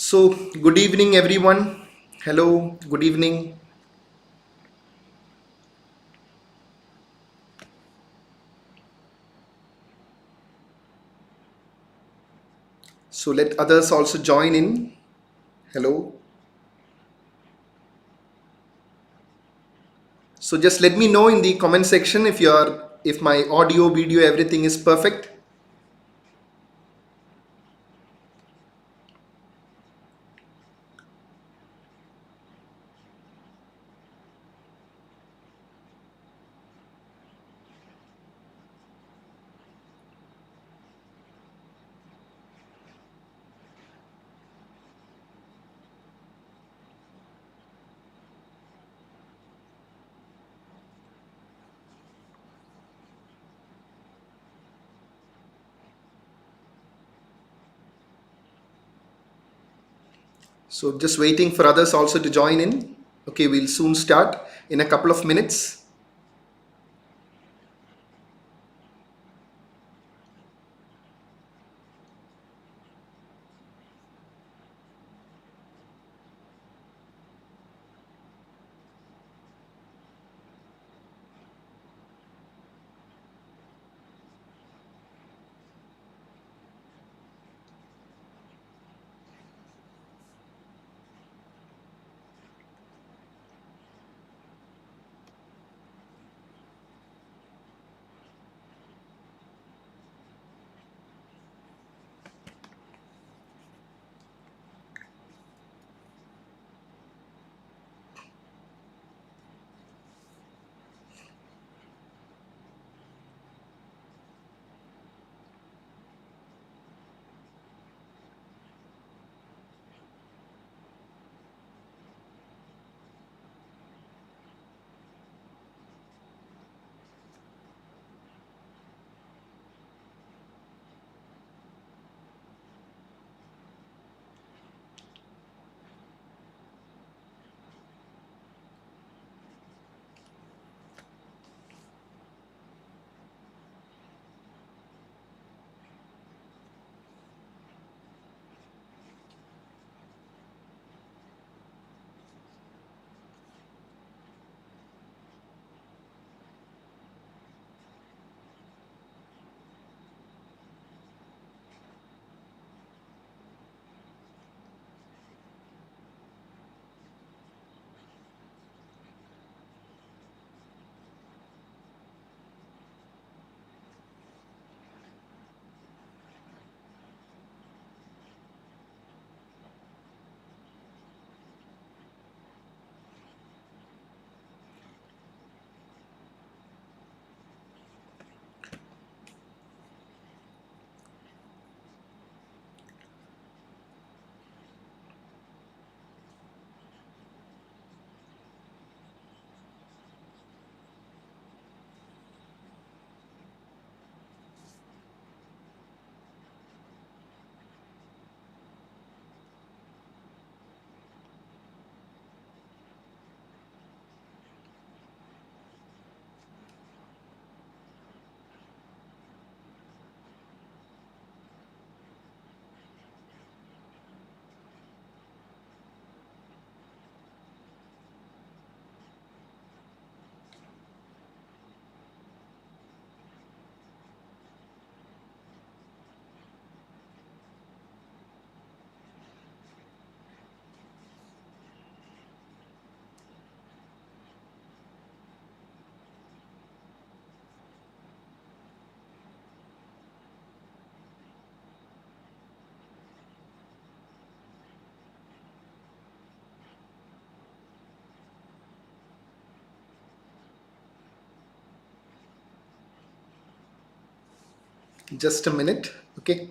So, good evening, everyone. Hello, good evening. So, let others also join in. Hello. So, just let me know in the comment section if my audio, video, everything is perfect. So, just waiting for others also to join in. Okay, we'll soon start in a couple of minutes. Just a minute. Okay.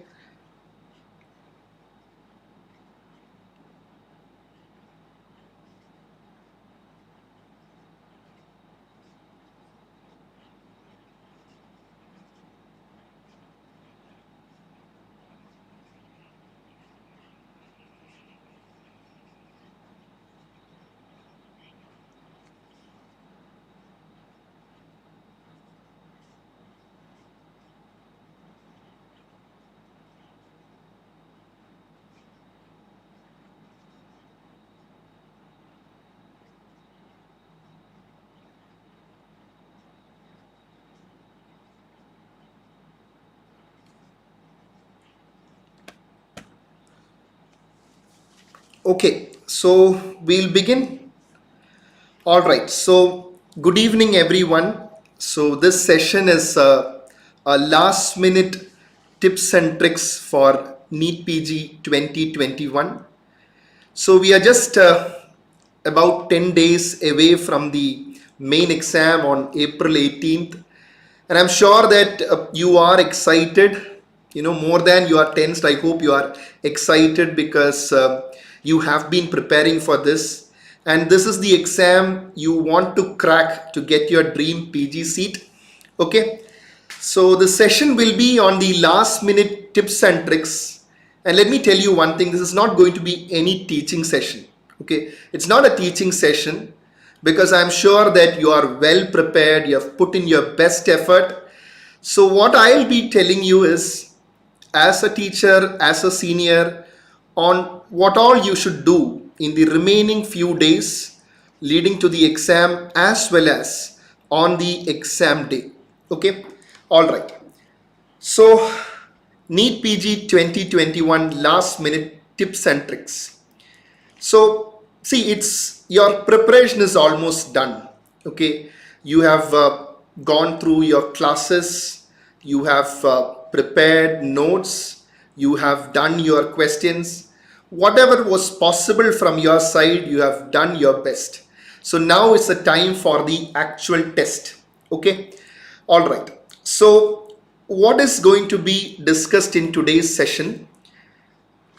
Okay, so we'll begin. All right, so good evening, everyone. So this session is a last minute tips and tricks for NEET PG 2021. So we are just about 10 days away from the main exam on April 18th. And I'm sure that you are excited, more than you are tensed. I hope you are excited because you have been preparing for this. And this is the exam you want to crack to get your dream PG seat. Okay. So the session will be on the last minute tips and tricks. And let me tell you one thing, this is not going to be any teaching session. Okay. It's not a teaching session, because I'm sure that you are well prepared, you have put in your best effort. So what I'll be telling you is, as a teacher, as a senior, on what all you should do in the remaining few days leading to the exam, as well as on the exam day. Okay, all right. So NEET PG 2021 last minute tips and tricks. So see, it's your preparation is almost done. Okay, you have gone through your classes, you have prepared notes, you have done your questions, whatever was possible from your side, you have done your best. So now it's the time for the actual test. Okay, all right. So what is going to be discussed in today's session?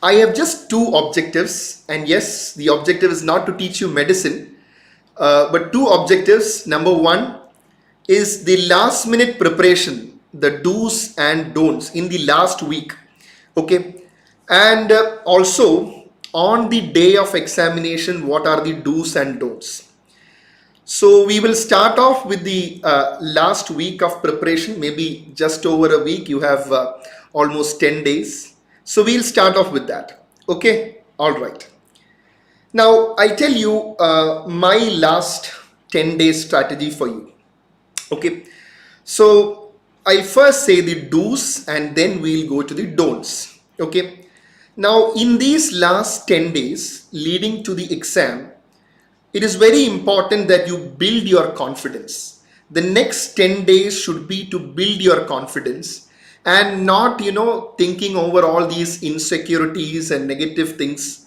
I have just two objectives, and yes, the objective is not to teach you medicine, but two objectives. Number one is the last minute preparation, the do's and don'ts in the last week. Okay, and also on the day of examination, what are the do's and don'ts. So we will start off with the last week of preparation, maybe just over a week. You have almost 10 days. So we'll start off with that. Okay, all right. Now I'll tell you my last 10-day strategy for you. Okay, so I'll first say the do's and then we'll go to the don'ts. Okay, now in these last 10 days leading to the exam, it is very important that you build your confidence. The next 10 days should be to build your confidence and not, thinking over all these insecurities and negative things.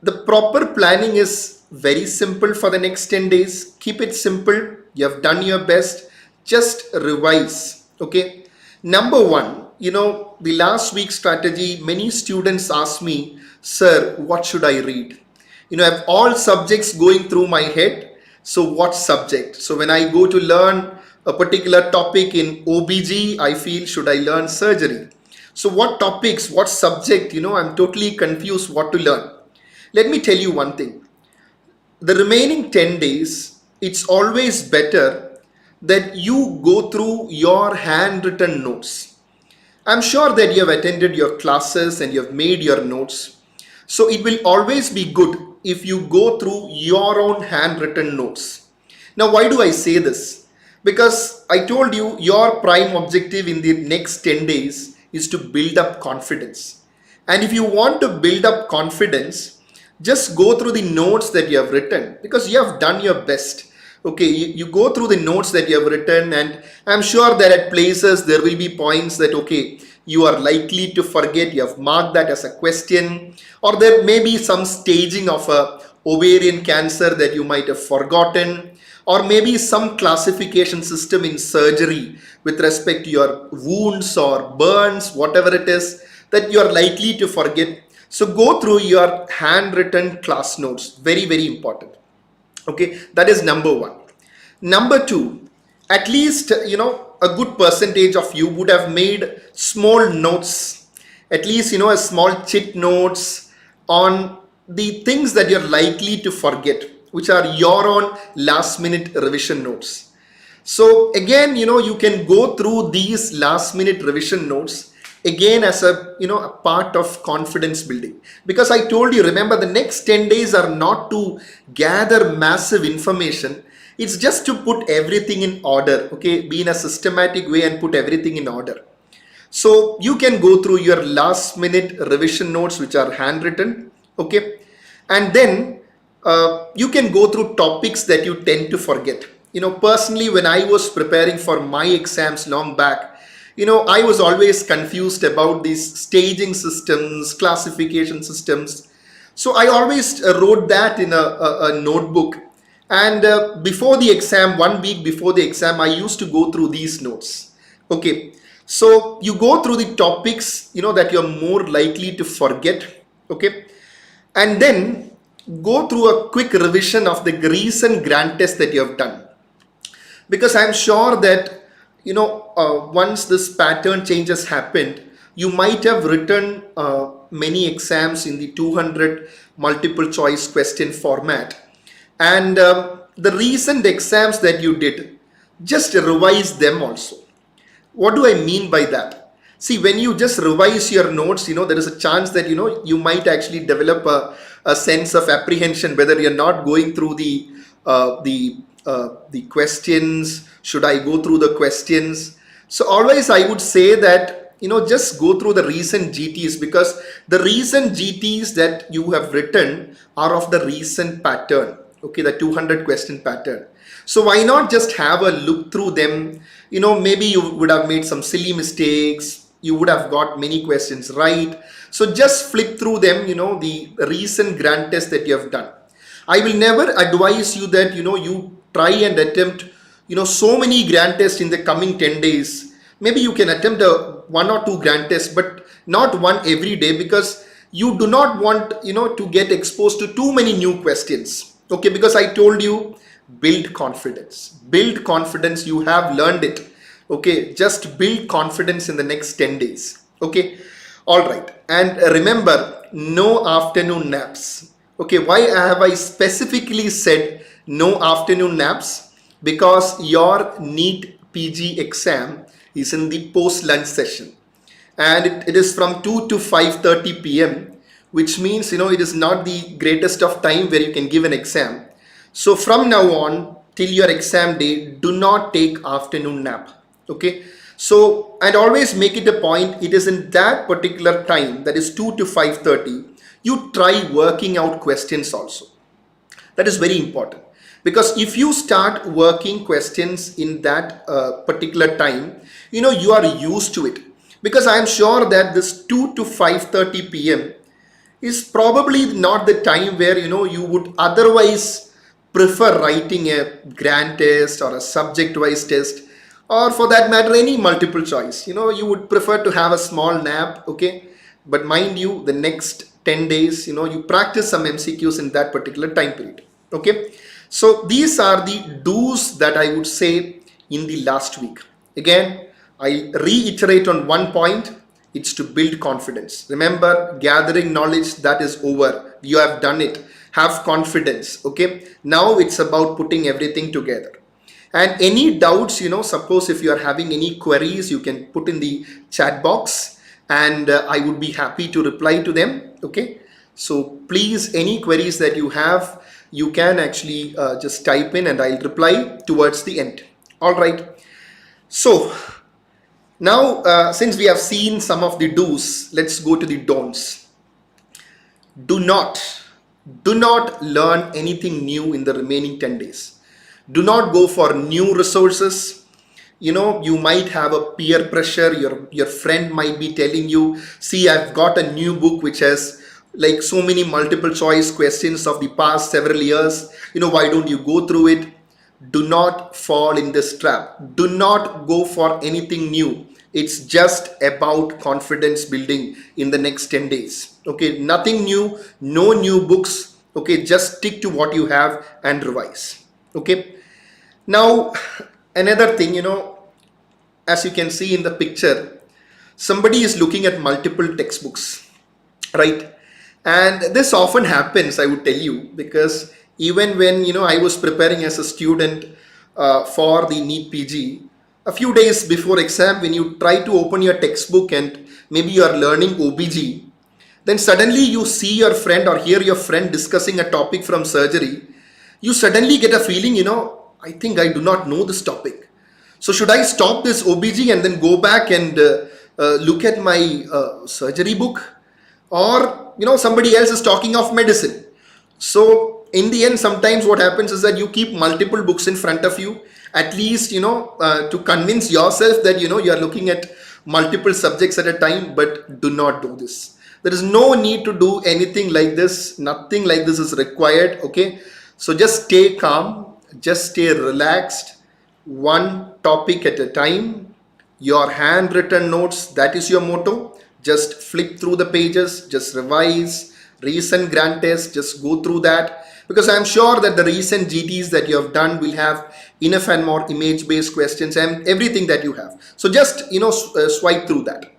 The proper planning is very simple for the next 10 days. Keep it simple. You have done your best. Just revise. Okay. Number one, the last week's strategy, many students ask me, sir, what should I read? I have all subjects going through my head. So what subject? So when I go to learn a particular topic in OBG, I feel, should I learn surgery? So what topics, what subject, I'm totally confused what to learn. Let me tell you one thing. The remaining 10 days, it's always better that you go through your handwritten notes. I'm sure that you have attended your classes and you have made your notes. So it will always be good if you go through your own handwritten notes. Now, why do I say this? Because I told you your prime objective in the next 10 days is to build up confidence. And if you want to build up confidence, just go through the notes that you have written, because you have done your best. Okay, you go through the notes that you have written, and I'm sure that at places there will be points that, okay, you are likely to forget. You have marked that as a question, or there may be some staging of a ovarian cancer that you might have forgotten, or maybe some classification system in surgery with respect to your wounds or burns, whatever it is that you are likely to forget. So go through your handwritten class notes. Very, very important. Okay, that is number one. Number two, at least, a good percentage of you would have made small notes, at least, a small chit notes on the things that you're likely to forget, which are your own last minute revision notes. So again, you can go through these last minute revision notes again as a part of confidence building, because I told you, remember, the next 10 days are not to gather massive information. It's just to put everything in order. Okay, be in a systematic way and put everything in order. So you can go through your last minute revision notes, which are handwritten. Okay, And then you can go through topics that you tend to forget. Personally, when I was preparing for my exams long back, I was always confused about these staging systems, classification systems. So I always wrote that in a notebook. And before the exam, 1 week before the exam, I used to go through these notes. Okay. So you go through the topics, that you're more likely to forget. Okay. And then go through a quick revision of the recent grant test that you have done, because I'm sure that once this pattern change has happened, you might have written many exams in the 200 multiple choice question format, and the recent exams that you did, just revise them also. What do I mean by that? See, when you just revise your notes, there is a chance that you might actually develop a sense of apprehension whether you're not going through the questions. Should I go through the questions? So always I would say that just go through the recent GTs, because the recent GTs that you have written are of the recent pattern. Okay, the 200 question pattern. So why not just have a look through them? Maybe you would have made some silly mistakes. You would have got many questions right. So just flip through them, the recent grant test that you have done. I will never advise you that, you try and attempt, so many grant tests in the coming 10 days. Maybe you can attempt one or two grant tests, but not one every day, because you do not want, to get exposed to too many new questions. Okay, because I told you, build confidence. Build confidence. You have learned it. Okay, just build confidence in the next 10 days. Okay, all right. And remember, no afternoon naps. Okay, why have I specifically said no afternoon naps? Because your NEET PG exam is in the post-lunch session, and it is from 2 to 5:30 p.m., which means it is not the greatest of time where you can give an exam. So from now on till your exam day, do not take afternoon nap. Okay, so and always make it a point, it is in that particular time, that is 2 to 5:30, you try working out questions also. That is very important, because if you start working questions in that particular time, you are used to it. Because I am sure that this 2 to 5:30 p.m. is probably not the time where you would otherwise prefer writing a grant test or a subject wise test, or for that matter any multiple choice. You would prefer to have a small nap. Okay, but mind you, the next 10 days you practice some MCQs in that particular time period. Okay, so these are the do's that I would say in the last week. Again, I reiterate on one point. It's to build confidence. Remember, gathering knowledge, that is over. You have done it. Have confidence. Okay, now it's about putting everything together. And any doubts, suppose if you are having any queries, you can put in the chat box, and I would be happy to reply to them. Okay, so please, any queries that you have, you can actually just type in and I'll reply towards the end. All right. So now, since we have seen some of the do's, let's go to the don'ts. Do not learn anything new in the remaining 10 days. Do not go for new resources. You might have a peer pressure. Your friend might be telling you, see, I've got a new book which has like so many multiple choice questions of the past several years. Why don't you go through it? Do not fall in this trap. Do not go for anything new. It's just about confidence building in the next 10 days. Okay, nothing new, no new books. Okay, just stick to what you have and revise. Okay, now another thing, as you can see in the picture, somebody is looking at multiple textbooks, right? And this often happens, I would tell you, because even when I was preparing as a student for the NEET PG, a few days before exam, when you try to open your textbook and maybe you are learning OBG, then suddenly you see your friend or hear your friend discussing a topic from surgery. You suddenly get a feeling, I think I do not know this topic. So should I stop this OBG and then go back and look at my surgery book? Or somebody else is talking of medicine. So in the end, sometimes what happens is that you keep multiple books in front of you, at least, to convince yourself that, you are looking at multiple subjects at a time, but do not do this. There is no need to do anything like this. Nothing like this is required. Okay. So just stay calm, just stay relaxed, one topic at a time. Your handwritten notes, that is your motto. Just flip through the pages, just revise, recent grand tests, just go through that, because I'm sure that the recent GTs that you have done will have enough and more image based questions and everything that you have. So just swipe through that.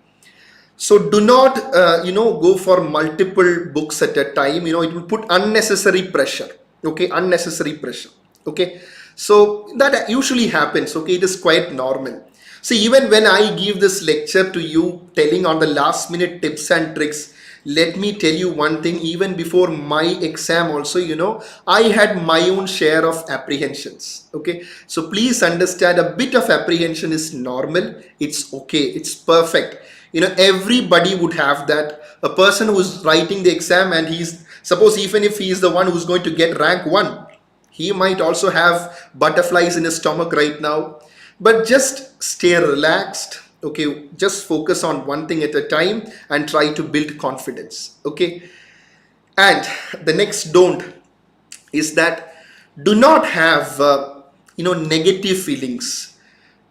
So do not go for multiple books at a time. It will put unnecessary pressure. Okay, unnecessary pressure. Okay, so that usually happens. Okay, it is quite normal. See, even when I give this lecture to you, telling on the last minute tips and tricks, let me tell you one thing. Even before my exam also, I had my own share of apprehensions. Okay, so please understand, a bit of apprehension is normal. It's okay, it's perfect. Everybody would have that. A person who's writing the exam, and suppose even if he is the one who's going to get rank 1, he might also have butterflies in his stomach right now. But just stay relaxed. Okay, just focus on one thing at a time and try to build confidence. Okay, and the next don't is that do not have negative feelings.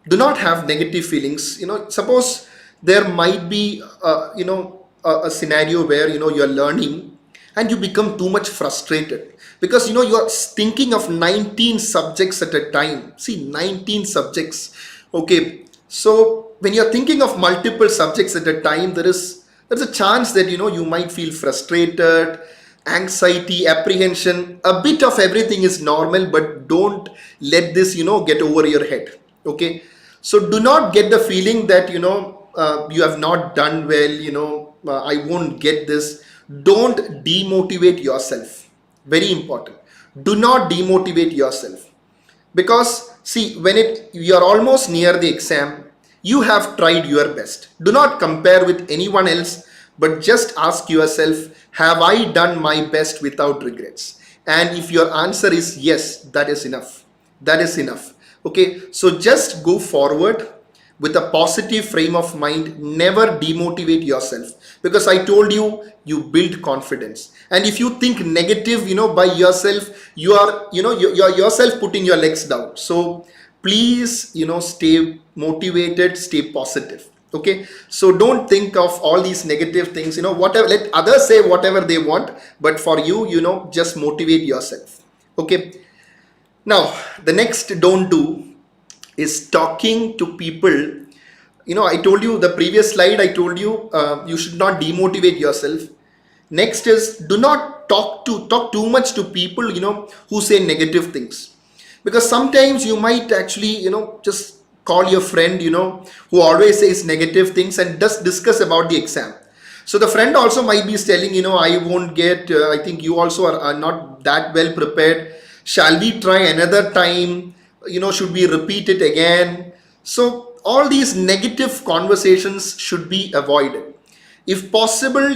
Do not have negative feelings. Suppose there might be a scenario where you're learning and you become too much frustrated because you're thinking of 19 subjects at a time. See, 19 subjects. Okay, so when you're thinking of multiple subjects at a time, there's a chance that you might feel frustrated, anxiety, apprehension. A bit of everything is normal, but don't let this get over your head. Okay, so do not get the feeling that you have not done well, I won't get this. Don't demotivate yourself. Very important. Do not demotivate yourself, because see, when you are almost near the exam, you have tried your best. Do not compare with anyone else, but just ask yourself, have I done my best without regrets? And if your answer is yes, that is enough. That is enough. Okay, so just go forward with a positive frame of mind. Never demotivate yourself, because I told you, you build confidence. And if you think negative by yourself, you are you're yourself putting your legs down. So please stay motivated, stay positive. Okay, so don't think of all these negative things. Whatever, let others say whatever they want, but for you, just motivate yourself. Okay, now the next don't do is talking to people. I told you the previous slide, I told you you should not demotivate yourself. Next is, do not talk too much to people who say negative things, because sometimes you might actually just call your friend who always says negative things and just discuss about the exam. So the friend also might be telling I won't get, I think you also are not that well prepared, shall we try another time, should we repeat it again? So all these negative conversations should be avoided. If possible,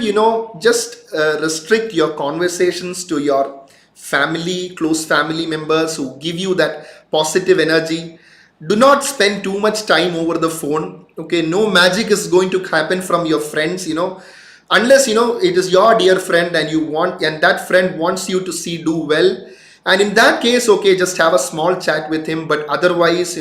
just restrict your conversations to your family, close family members who give you that positive energy. Do not spend too much time over the phone. Okay, no magic is going to happen from your friends, unless it is your dear friend and that friend wants you to do well. And in that case, okay, just have a small chat with him, but otherwise,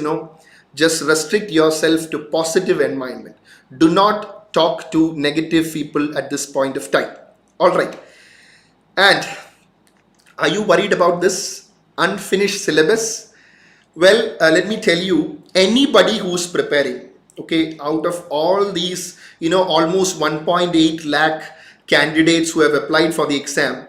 just restrict yourself to positive environment. Do not talk to negative people at this point of time. All right. And are you worried about this unfinished syllabus? Well, let me tell you, anybody who's preparing, okay, out of all these, almost 1.8 lakh candidates who have applied for the exam,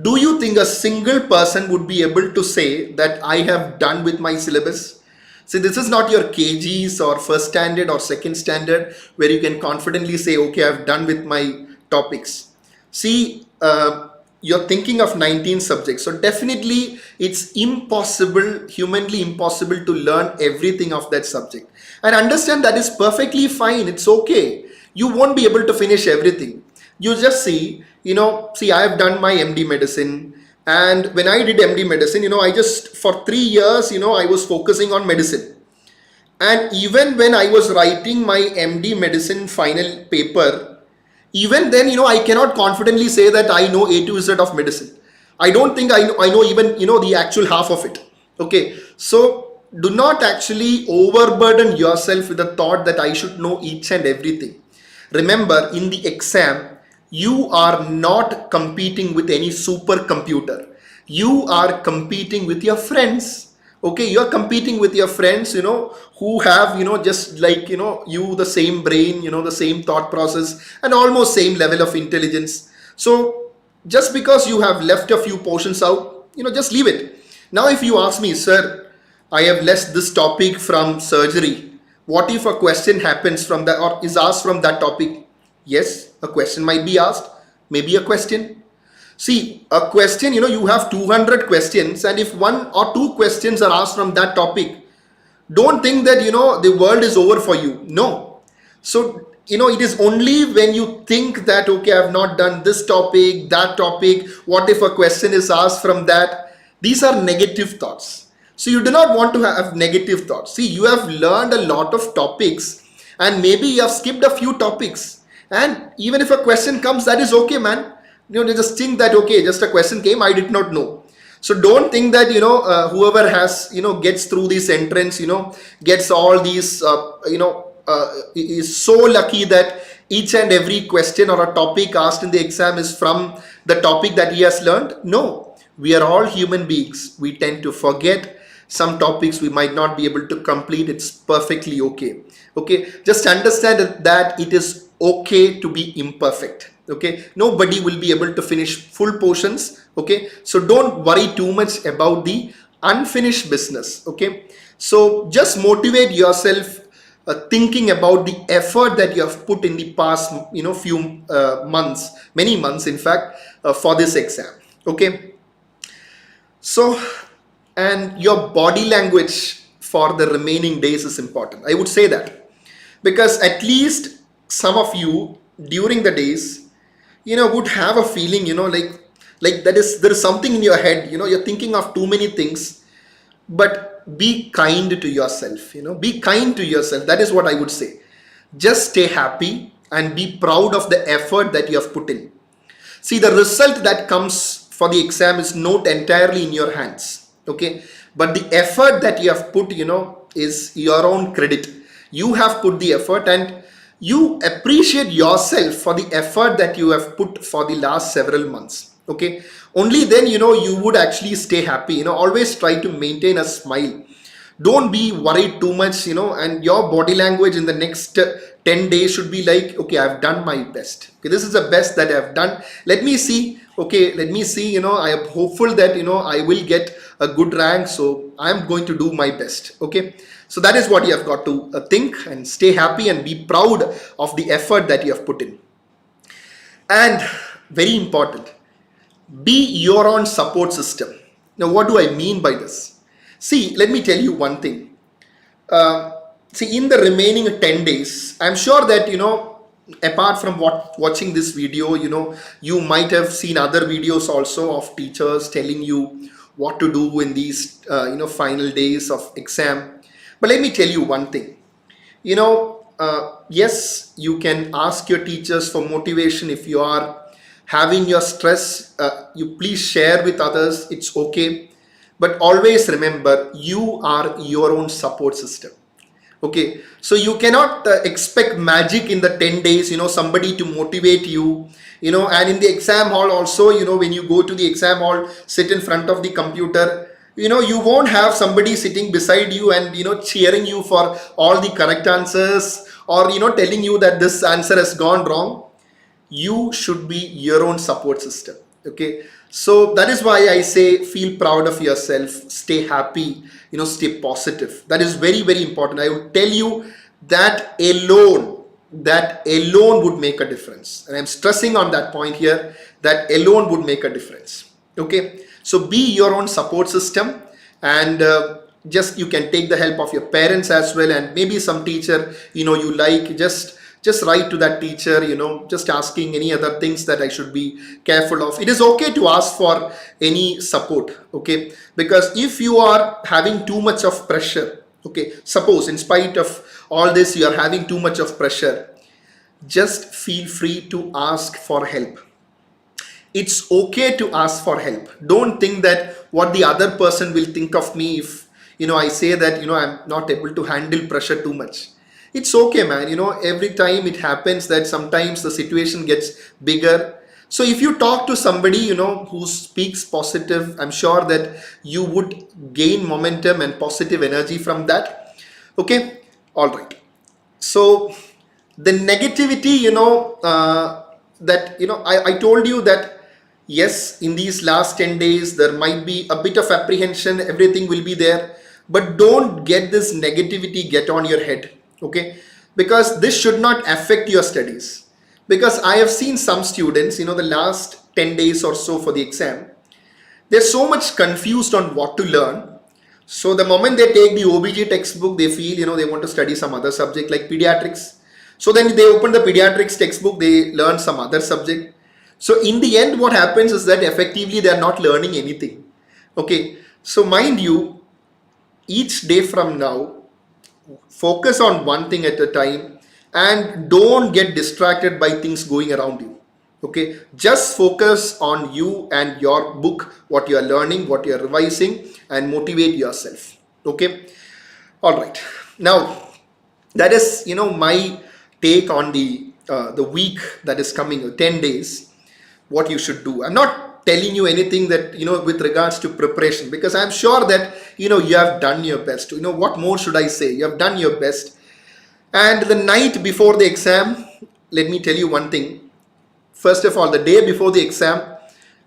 do you think a single person would be able to say that I have done with my syllabus? See, this is not your KGs or first standard or second standard where you can confidently say, okay, I've done with my topics. See, you're thinking of 19 subjects. So definitely it's impossible, humanly impossible to learn everything of that subject. And understand that is perfectly fine. It's okay. You won't be able to finish everything. You just see, I have done my MD medicine, And when I did MD medicine, I just for 3 years, I was focusing on medicine. And even when I was writing my MD medicine final paper, even then, I cannot confidently say that I know A to Z of medicine. I don't think I know even, the actual half of it. Okay. So do not actually overburden yourself with the thought that I should know each and everything. Remember, in the exam, you are not competing with any supercomputer. You are competing with your friends. Okay, you're competing with your friends, who have, just like, you, the same brain, the same thought process and almost same level of intelligence. So just because you have left a few portions out, just leave it. Now, if you ask me, sir, I have left this topic from surgery. What if a question happens from that or is asked from that topic? Yes, a question might be asked, maybe a question. See, a question, you have 200 questions, and if one or two questions are asked from that topic, don't think that, the world is over for you. No. So, it is only when you think that, okay, I have not done this topic, that topic, what if a question is asked from that? These are negative thoughts. So you do not want to have negative thoughts. See, you have learned a lot of topics and maybe you have skipped a few topics. And even if a question comes, that is okay, man. Just think that, okay, just a question came, I did not know. So don't think that, whoever has, gets through this entrance, gets all these, is so lucky that each and every question or a topic asked in the exam is from the topic that he has learned. No, we are all human beings. We tend to forget. Some topics we might not be able to complete. It's perfectly okay. Okay, just understand that it is okay to be imperfect. Okay, nobody will be able to finish full portions. Okay, so don't worry too much about the unfinished business. Okay, so just motivate yourself, thinking about the effort that you have put in the past, few months, many months, in fact, for this exam. Okay, so, and your body language for the remaining days is important. I would say that because at least some of you during the days, would have a feeling, like there is something in your head, you're thinking of too many things. But be kind to yourself, be kind to yourself. That is what I would say. Just stay happy and be proud of the effort that you have put in. See, the result that comes for the exam is not entirely in your hands. Okay, but the effort that you have put, is your own credit. You have put the effort and you appreciate yourself for the effort that you have put for the last several months. Okay, only then, you would actually stay happy. Always try to maintain a smile. Don't be worried too much, and your body language in the next 10 days should be like, okay, I've done my best. Okay, this is the best that I've done. Let me see. Okay, let me see. I am hopeful that, I will get a good rank. So I'm going to do my best. Okay, so that is what you have got to think, and stay happy and be proud of the effort that you have put in. And very important, be your own support system. Now, what do I mean by this? See, let me tell you one thing. See, in the remaining 10 days, I'm sure that, apart from watching this video, you might have seen other videos also of teachers telling you what to do in these, final days of exam. But let me tell you one thing. Yes, you can ask your teachers for motivation. If you are having your stress, you please share with others. It's okay. But always remember, you are your own support system. Okay, so you cannot expect magic in the 10 days, somebody to motivate you, and in the exam hall also, when you go to the exam hall, sit in front of the computer, you won't have somebody sitting beside you and, cheering you for all the correct answers or, telling you that this answer has gone wrong. You should be your own support system. Okay, so that is why I say feel proud of yourself, stay happy, stay positive. That is very, very important. I would tell you that alone would make a difference, and I'm stressing on that point here, that alone would make a difference. Okay, so be your own support system, and just you can take the help of your parents as well, and maybe some teacher you like. Just just write to that teacher, just asking any other things that I should be careful of. It is okay to ask for any support, okay? Because if you are having too much of pressure, okay, suppose in spite of all this you are having too much of pressure, just feel free to ask for help. It's okay to ask for help. Don't think that what the other person will think of me if I say that I'm not able to handle pressure too much. It's okay, man. Every time it happens that sometimes the situation gets bigger. So if you talk to somebody who speaks positive, I'm sure that you would gain momentum and positive energy from that. Okay, all right. So the negativity, that I told you that yes, in these last 10 days there might be a bit of apprehension, everything will be there, but don't get this negativity get on your head, okay? Because this should not affect your studies. Because I have seen some students, the last 10 days or so for the exam, they're so much confused on what to learn. So the moment they take the OBG textbook, they feel they want to study some other subject like pediatrics. So then they open the pediatrics textbook, they learn some other subject. So in the end, what happens is that effectively they are not learning anything. Okay, so mind you, each day from now, focus on one thing at a time and don't get distracted by things going around you. Okay, just focus on you and your book, what you are learning, what you are revising, and motivate yourself. Okay, all right. Now, that is my take on the week that is coming, 10 days. What you should do. I'm not telling you anything that with regards to preparation, because I'm sure that you have done your best. What more should I say? You have done your best. And the night before the exam, let me tell you one thing. First of all, the day before the exam,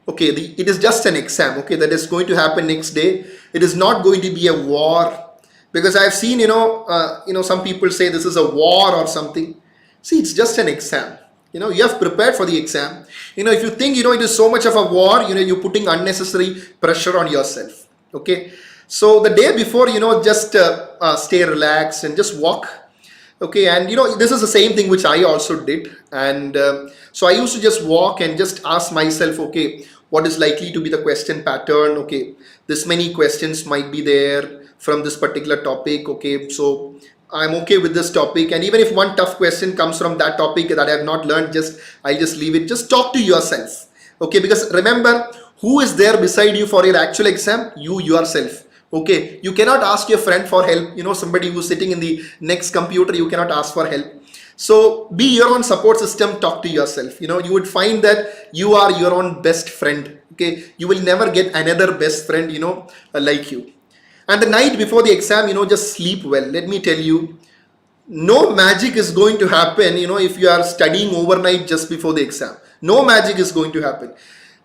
okay, it is just an exam, okay, that is going to happen next day. It is not going to be a war, because I've seen some people say this is a war or something. See, it's just an exam. You have prepared for the exam. If you think it is so much of a war, you're putting unnecessary pressure on yourself. Okay, so the day before, just stay relaxed and just walk. Okay, and this is the same thing which I also did. And so I used to just walk and just ask myself, okay, what is likely to be the question pattern? Okay, this many questions might be there from this particular topic. Okay, so I'm okay with this topic, and even if one tough question comes from that topic that I have not learned, I'll just leave it. Just talk to yourself, okay? Because remember, who is there beside you for your actual exam? You yourself, okay? You cannot ask your friend for help. Somebody who's sitting in the next computer, you cannot ask for help. So be your own support system. Talk to yourself. You would find that you are your own best friend. Okay, you will never get another best friend like you. And the night before the exam, just sleep well. Let me tell you, no magic is going to happen, if you are studying overnight just before the exam. No magic is going to happen.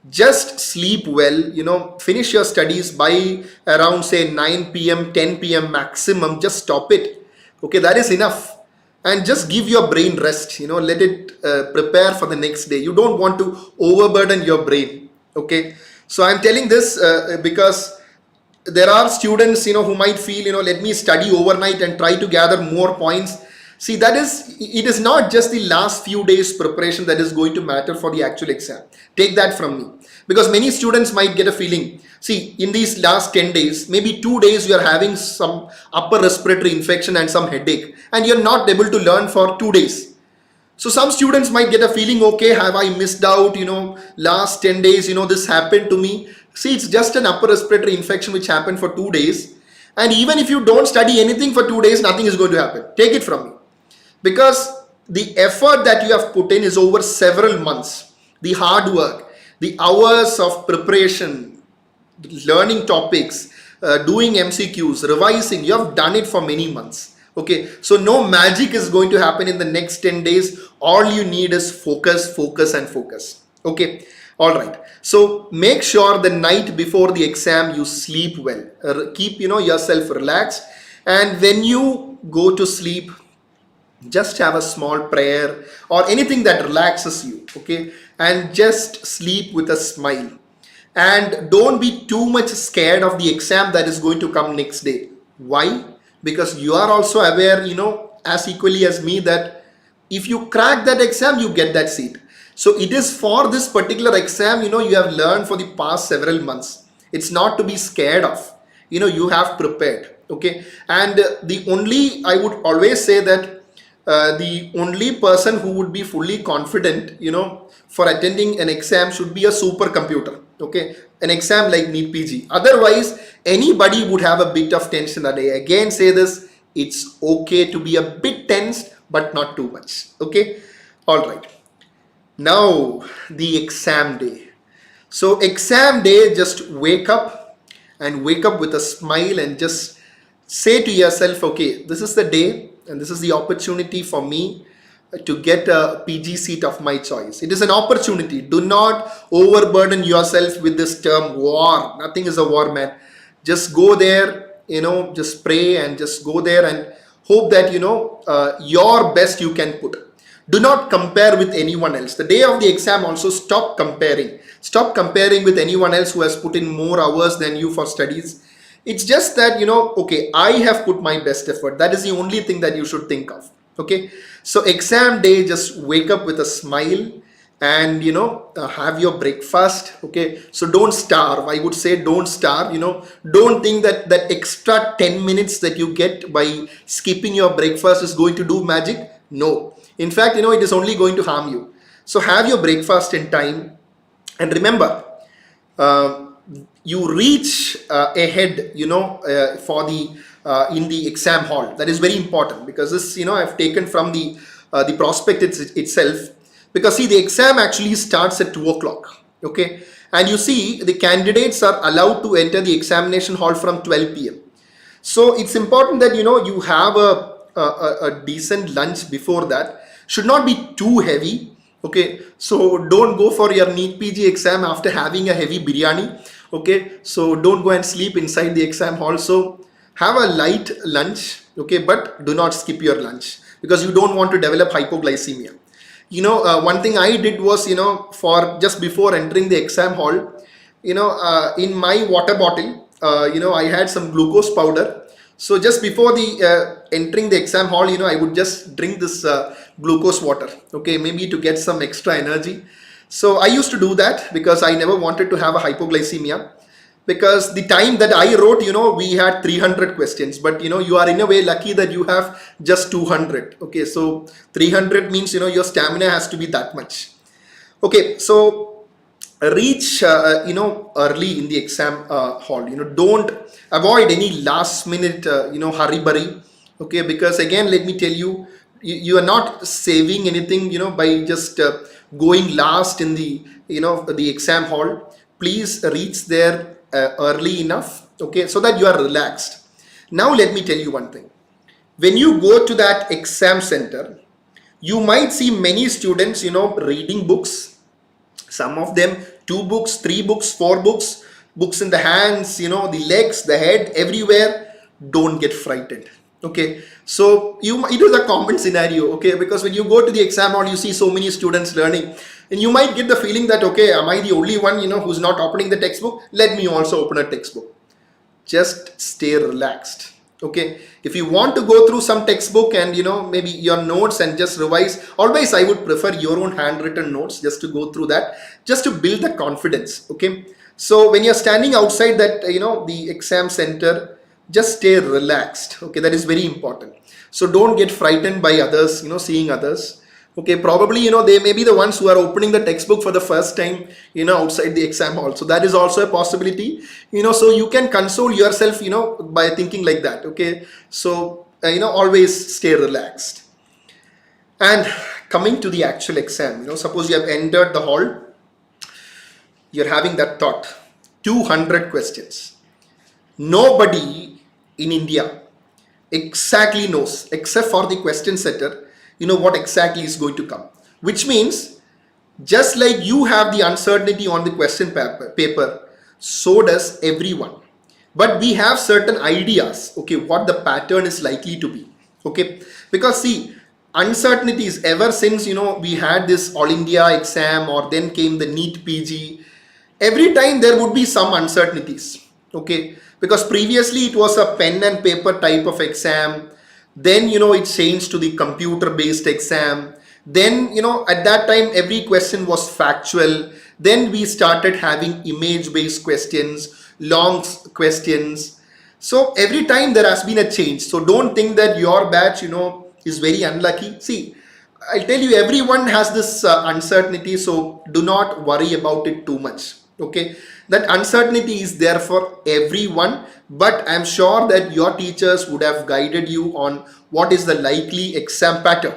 Just sleep well, finish your studies by around say 9 p.m., 10 p.m. maximum. Just stop it. Okay, that is enough. And just give your brain rest, let it prepare for the next day. You don't want to overburden your brain. Okay, so I'm telling this because there are students who might feel let me study overnight and try to gather more points. See, it is not just the last few days preparation that is going to matter for the actual exam. Take that from me, because many students might get a feeling, see, in these last 10 days, maybe 2 days you are having some upper respiratory infection and some headache, and you're not able to learn for 2 days. So some students might get a feeling, okay, have I missed out, last 10 days, this happened to me. See, it's just an upper respiratory infection which happened for 2 days. And even if you don't study anything for 2 days, nothing is going to happen. Take it from me. Because the effort that you have put in is over several months. The hard work, the hours of preparation, learning topics, doing MCQs, revising, you have done it for many months. Okay, so no magic is going to happen in the next 10 days. All you need is focus, focus, and focus. Okay, all right. So make sure the night before the exam you sleep well. Keep yourself relaxed, and when you go to sleep, just have a small prayer or anything that relaxes you. Okay, and just sleep with a smile. And don't be too much scared of the exam that is going to come next day. Why? Because you are also aware, as equally as me, that If you crack that exam, you get that seat. So it is for this particular exam, you have learned for the past several months. It's not to be scared of. You have prepared. Okay. And the only, I would always say that the only person who would be fully confident, for attending an exam should be a supercomputer. Okay. An exam like NEET PG. Otherwise, anybody would have a bit of tension. That I again say this, it's okay to be a bit tensed, but not too much. Okay. All right. Now the exam day. So exam day, just wake up with a smile and just say to yourself, okay, this is the day and this is the opportunity for me to get a PG seat of my choice. It is an opportunity. Do not overburden yourself with this term war. Nothing is a war, man. Just go there, just pray and just go there and hope that, your best you can put. Do not compare with anyone else. The day of the exam also, stop comparing. Stop comparing with anyone else who has put in more hours than you for studies. It's just that, okay, I have put my best effort. That is the only thing that you should think of. Okay. So exam day, just wake up with a smile and, have your breakfast. Okay. So don't starve. I would say don't starve. Don't think that that extra 10 minutes that you get by skipping your breakfast is going to do magic. No. In fact, it is only going to harm you. So have your breakfast in time. And remember, you reach ahead, for the in the exam hall. That is very important because this, I've taken from the prospect itself. Because see, the exam actually starts at 2 o'clock. Okay. And you see, the candidates are allowed to enter the examination hall from 12 p.m. So it's important that, you have a decent lunch before that. Should not be too heavy. Okay, so don't go for your NEET PG exam after having a heavy biryani. Okay, so don't go and sleep inside the exam hall. So have a light lunch. Okay, but do not skip your lunch because you don't want to develop hypoglycemia. One thing I did was, for just before entering the exam hall, in my water bottle, I had some glucose powder. So just before the entering the exam hall, I would just drink this glucose water, okay, maybe to get some extra energy. So I used to do that because I never wanted to have a hypoglycemia. Because the time that I wrote, we had 300 questions, but you are in a way lucky that you have just 200. Okay, so 300 means, your stamina has to be that much. Okay, so reach, early in the exam hall. Don't avoid any last minute, hurry. Okay, because again, let me tell you, you are not saving anything, by just going last in the, the exam hall. Please reach there early enough, okay, so that you are relaxed. Now let me tell you one thing. When you go to that exam center, you might see many students, reading books. Some of them 2 books, 3 books, 4 books, books in the hands, the legs, the head, everywhere. Don't get frightened. Okay, so it is a common scenario. Okay, because when you go to the exam hall, you see so many students learning, and you might get the feeling that, okay, am I the only one, who's not opening the textbook? Let me also open a textbook. Just stay relaxed. Okay, if you want to go through some textbook and maybe your notes and just revise, always I would prefer your own handwritten notes just to go through that, just to build the confidence. Okay, so when you're standing outside that the exam center, just stay relaxed. Okay, that is very important. So don't get frightened by others, seeing others. Okay, probably they may be the ones who are opening the textbook for the first time, outside the exam hall. So that is also a possibility, so you can console yourself, by thinking like that. Okay, so always stay relaxed. And coming to the actual exam, suppose you have entered the hall, you're having that thought, 200 questions. Nobody in India exactly knows, except for the question setter, what exactly is going to come. Which means, just like you have the uncertainty on the question paper, so does everyone. But we have certain ideas, okay, what the pattern is likely to be. Okay, because see, uncertainties ever since, we had this All India exam, or then came the NEET PG, every time there would be some uncertainties. Okay, because previously it was a pen and paper type of exam. Then it changed to the computer based exam. Then, at that time, every question was factual. Then we started having image-based questions, long questions. So every time there has been a change. So don't think that your batch, is very unlucky. See, I'll tell you, everyone has this uncertainty. So do not worry about it too much. Okay, that uncertainty is there for everyone, but I'm sure that your teachers would have guided you on what is the likely exam pattern.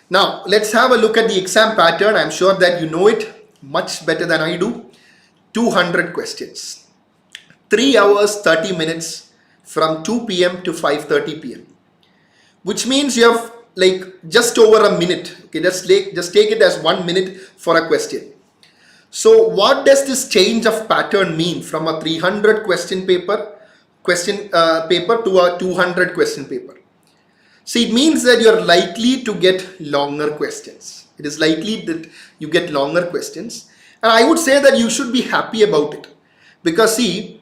Now, let's have a look at the exam pattern. I'm sure that you know it much better than I do. 200 questions, 3 hours, 30 minutes from 2 p.m. to 5:30 p.m., which means you have like just over a minute. Okay, just take it as 1 minute for a question. So what does this change of pattern mean from a 300 question paper to a 200 question paper? See, it means that you're likely to get longer questions. It is likely that you get longer questions. And I would say that you should be happy about it. Because see,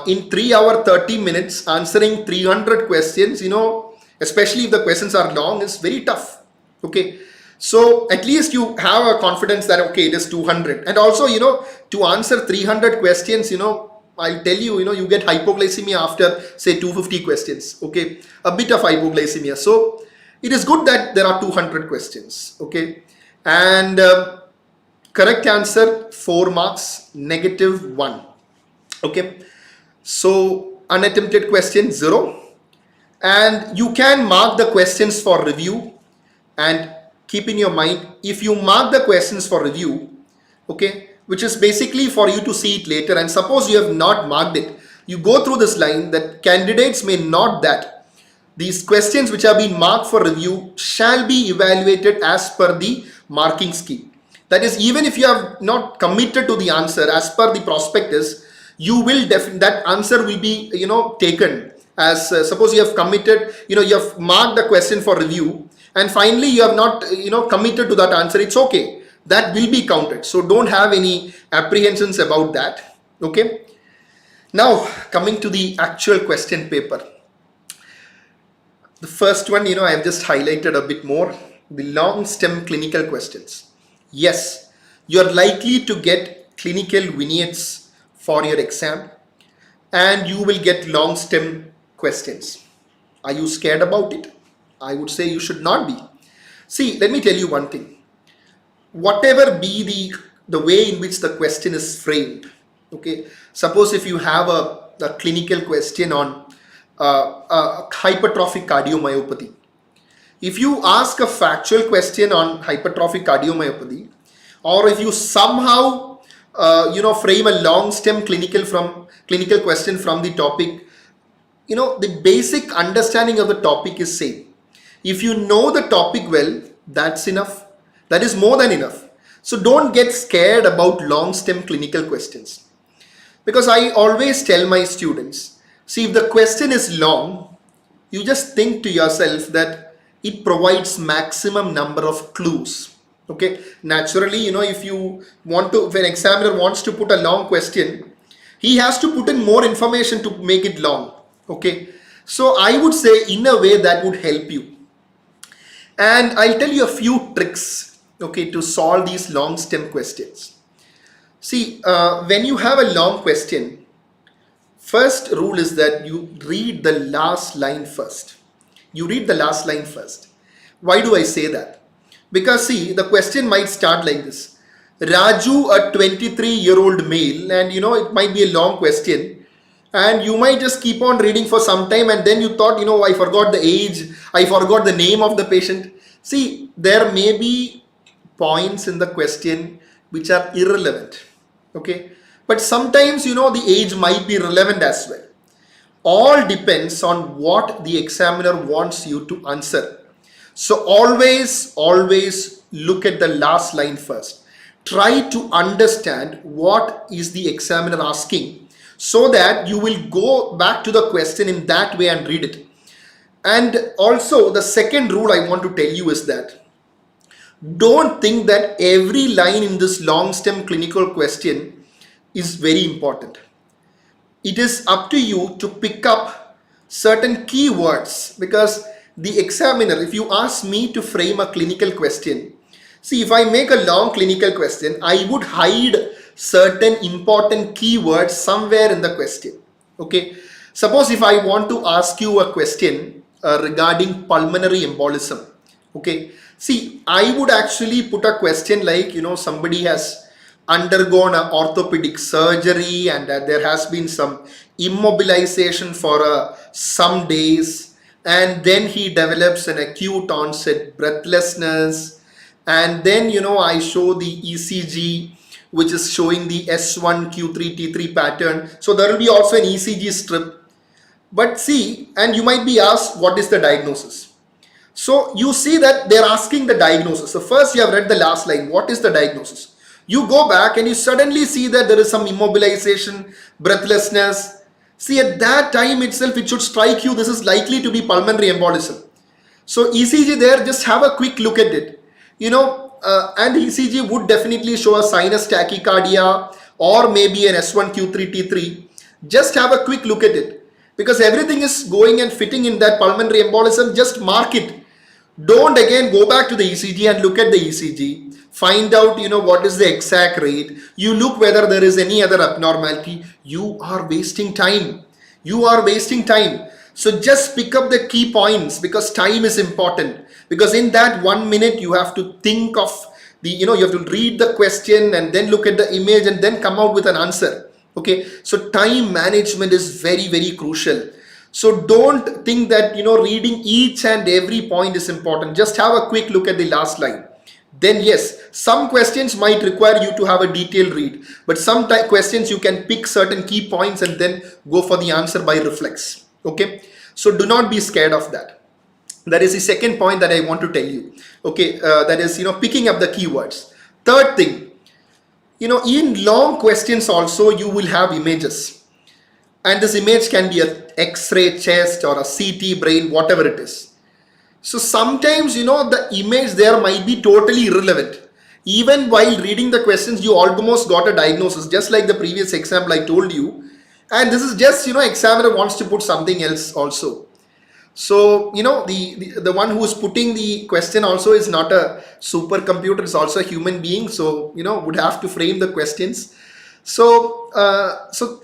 in 3 hours, 30 minutes, answering 300 questions, especially if the questions are long, is very tough. Okay. So at least you have a confidence that, okay, it is 200. And also, to answer 300 questions, I'll tell you, you get hypoglycemia after say 250 questions. Okay, a bit of hypoglycemia. So it is good that there are 200 questions. Okay, and correct answer 4 marks, negative 1. Okay, so unattempted question 0, and you can mark the questions for review. And keep in your mind, if you mark the questions for review, okay, which is basically for you to see it later, and suppose you have not marked it, you go through this line that candidates may note that these questions which have been marked for review shall be evaluated as per the marking scheme. That is, even if you have not committed to the answer as per the prospectus, you will that answer will be taken as suppose you have committed, you have marked the question for review, and finally you have not committed to that answer. It's okay, that will be counted. So don't have any apprehensions about that. Okay, now coming to the actual question paper, the first one, I have just highlighted a bit more, the long stem clinical questions. Yes, you're likely to get clinical vignettes for your exam, and you will get long stem questions. Are you scared about it? I would say you should not be. See, let me tell you one thing. Whatever be the way in which the question is framed, okay, suppose if you have a clinical question on hypertrophic cardiomyopathy, if you ask a factual question on hypertrophic cardiomyopathy, or if you somehow frame a long stem clinical question from the topic, the basic understanding of the topic is same. If you know the topic well, that's enough. That is more than enough. So don't get scared about long stem clinical questions. Because I always tell my students, see, if the question is long, you just think to yourself that it provides maximum number of clues. Okay, naturally, if an examiner wants to put a long question, he has to put in more information to make it long. Okay, so I would say in a way that would help you. And I'll tell you a few tricks, okay, to solve these long stem questions. See, when you have a long question, first rule is that you read the last line first. You read the last line first. Why do I say that? Because see, the question might start like this. Raju, a 23-year-old male, and it might be a long question, and you might just keep on reading for some time, and then you thought, I forgot the age, I forgot the name of the patient. See, there may be points in the question which are irrelevant. Okay, but sometimes the age might be relevant as well. All depends on what the examiner wants you to answer. So always look at the last line first. Try to understand what is the examiner asking, so that you will go back to the question in that way and read it. And also the second rule I want to tell you is that don't think that every line in this long stem clinical question is very important. It is up to you to pick up certain keywords, because the examiner, if you ask me to frame a clinical question, see, if I make a long clinical question, I would hide certain important keywords somewhere in the question. Okay. Suppose if I want to ask you a question regarding pulmonary embolism. Okay. See, I would actually put a question like, somebody has undergone an orthopedic surgery and there has been some immobilization for some days, and then he develops an acute onset breathlessness, and then I show the ECG which is showing the S1 Q3 T3 pattern. So there will be also an ECG strip. But see, and you might be asked, what is the diagnosis? So you see that they're asking the diagnosis. So first you have read the last line. What is the diagnosis? You go back and you suddenly see that there is some immobilization, breathlessness. See, at that time itself, it should strike you, this is likely to be pulmonary embolism. So ECG there, just have a quick look at it. And ECG would definitely show a sinus tachycardia or maybe an S1 Q3 T3. Just have a quick look at it, because everything is going and fitting in that pulmonary embolism. Just mark it. Don't again go back to the ECG and look at the ECG. Find out, what is the exact rate. You look whether there is any other abnormality. You are wasting time. You are wasting time. So just pick up the key points, because time is important. Because in that 1 minute, you have to think of you have to read the question and then look at the image and then come out with an answer. Okay. So time management is very, very crucial. So don't think that, reading each and every point is important. Just have a quick look at the last line. Then yes, some questions might require you to have a detailed read, but some questions you can pick certain key points and then go for the answer by reflex. Okay. So do not be scared of that. That is the second point that I want to tell you. Okay. That is, picking up the keywords. Third thing, in long questions also you will have images, and this image can be a X-ray chest or a CT brain, whatever it is. So sometimes, the image there might be totally irrelevant. Even while reading the questions, you almost got a diagnosis, just like the previous example I told you. And this is just, examiner wants to put something else also. So, the one who is putting the question also is not a supercomputer, it's also a human being. So, would have to frame the questions. So,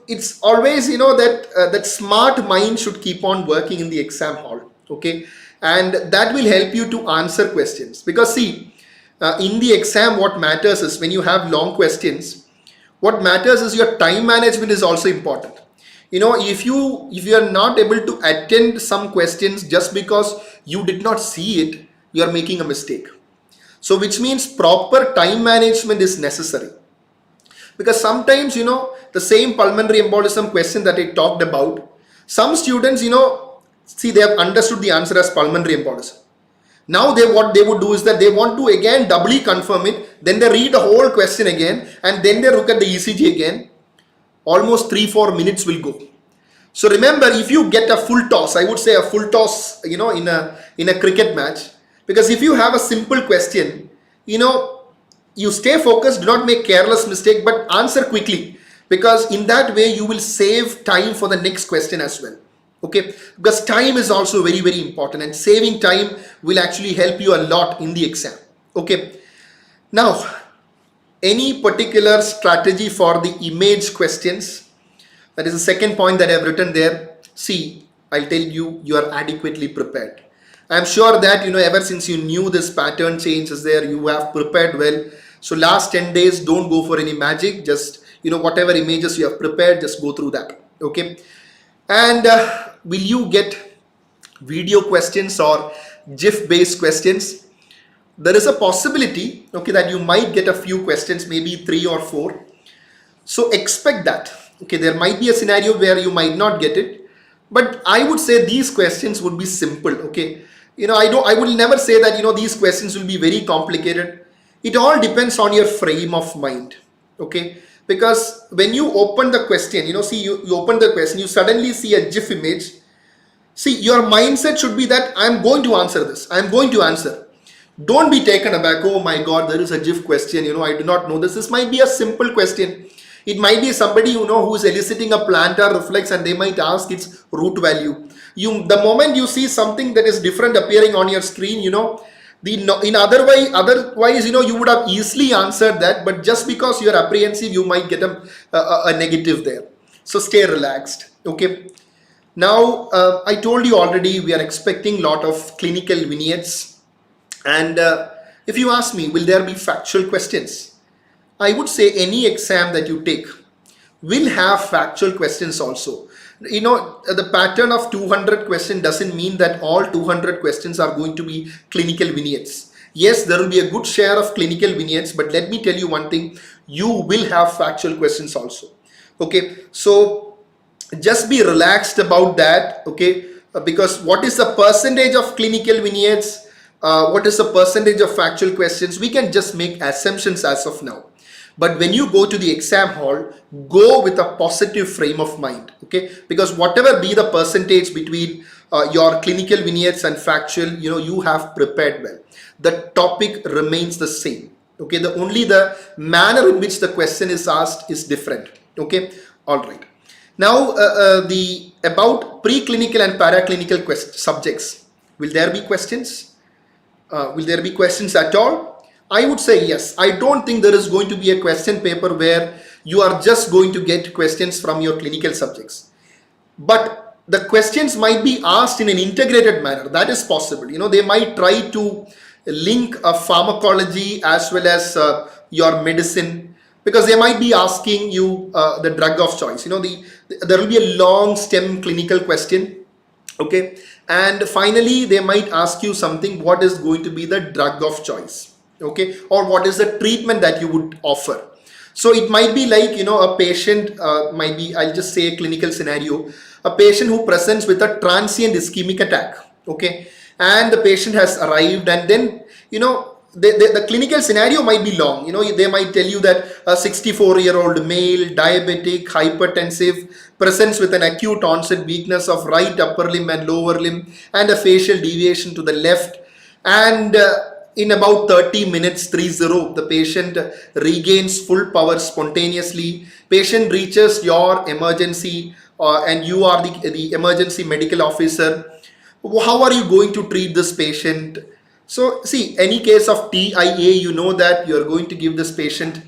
it's always, that smart mind should keep on working in the exam hall. Okay. And that will help you to answer questions, because see, in the exam, what matters is when you have long questions, what matters is your time management is also important. If you are not able to attend some questions just because you did not see it, you are making a mistake. So which means proper time management is necessary, because sometimes, the same pulmonary embolism question that I talked about, some students, see, they have understood the answer as pulmonary embolism. Now what they would do is that they want to again doubly confirm it. Then they read the whole question again, and then they look at the ECG again. Almost 3-4 minutes will go. So remember, if you get a full toss, I would say a full toss, in a cricket match, because if you have a simple question, you stay focused, do not make careless mistake, but answer quickly, because in that way you will save time for the next question as well. Okay, because time is also very, very important, and saving time will actually help you a lot in the exam. Okay, now any particular strategy for the image questions? That is the second point that I have written there. See, I'll tell you, you are adequately prepared. I'm sure that, ever since you knew this pattern change is there, you have prepared well. So last 10 days, don't go for any magic. Just, whatever images you have prepared, just go through that. Okay. And will you get video questions or GIF based questions? There is a possibility, okay, that you might get a few questions, maybe 3 or 4. So expect that. Okay, there might be a scenario where you might not get it, but I would say these questions would be simple. Okay, I will never say that, these questions will be very complicated. It all depends on your frame of mind. Okay, because when you open the question, see, you open the question, you suddenly see a GIF image. See, your mindset should be that I'm going to answer this. I'm going to answer. Don't be taken aback. Oh my God, there is a GIF question. I do not know this. This might be a simple question. It might be somebody, who is eliciting a plantar reflex, and they might ask its root value. The moment you see something that is different appearing on your screen, otherwise, you would have easily answered that, but just because you're apprehensive, you might get a negative there. So stay relaxed. Okay. Now, I told you already, we are expecting a lot of clinical vignettes. And if you ask me, will there be factual questions? I would say any exam that you take will have factual questions also. The pattern of 200 questions doesn't mean that all 200 questions are going to be clinical vignettes. Yes, there will be a good share of clinical vignettes, but let me tell you one thing, you will have factual questions also. Okay, so just be relaxed about that. Okay, because what is the percentage of clinical vignettes? What is the percentage of factual questions? We can just make assumptions as of now. But when you go to the exam hall, go with a positive frame of mind. Okay, because whatever be the percentage between your clinical vignettes and factual, you have prepared well. The topic remains the same. Okay, the manner in which the question is asked is different. Okay, all right. Now, about preclinical and paraclinical subjects, will there be questions? Will there be questions at all? I would say yes. I don't think there is going to be a question paper where you are just going to get questions from your clinical subjects. But the questions might be asked in an integrated manner. That is possible. They might try to link a pharmacology as well as your medicine, because they might be asking you the drug of choice. There will be a long stem clinical question. Okay. And finally, they might ask you something, what is going to be the drug of choice? Okay, or what is the treatment that you would offer? So it might be like, a patient might be, I'll just say a clinical scenario, a patient who presents with a transient ischemic attack. Okay, and the patient has arrived, and then, the clinical scenario might be long. They might tell you that a 64-year-old male, diabetic, hypertensive, presents with an acute onset weakness of right upper limb and lower limb and a facial deviation to the left, and in about 30 minutes, 30, the patient regains full power spontaneously. Patient reaches your emergency and you are the emergency medical officer. How are you going to treat this patient? So see, any case of TIA, you know that you are going to give this patient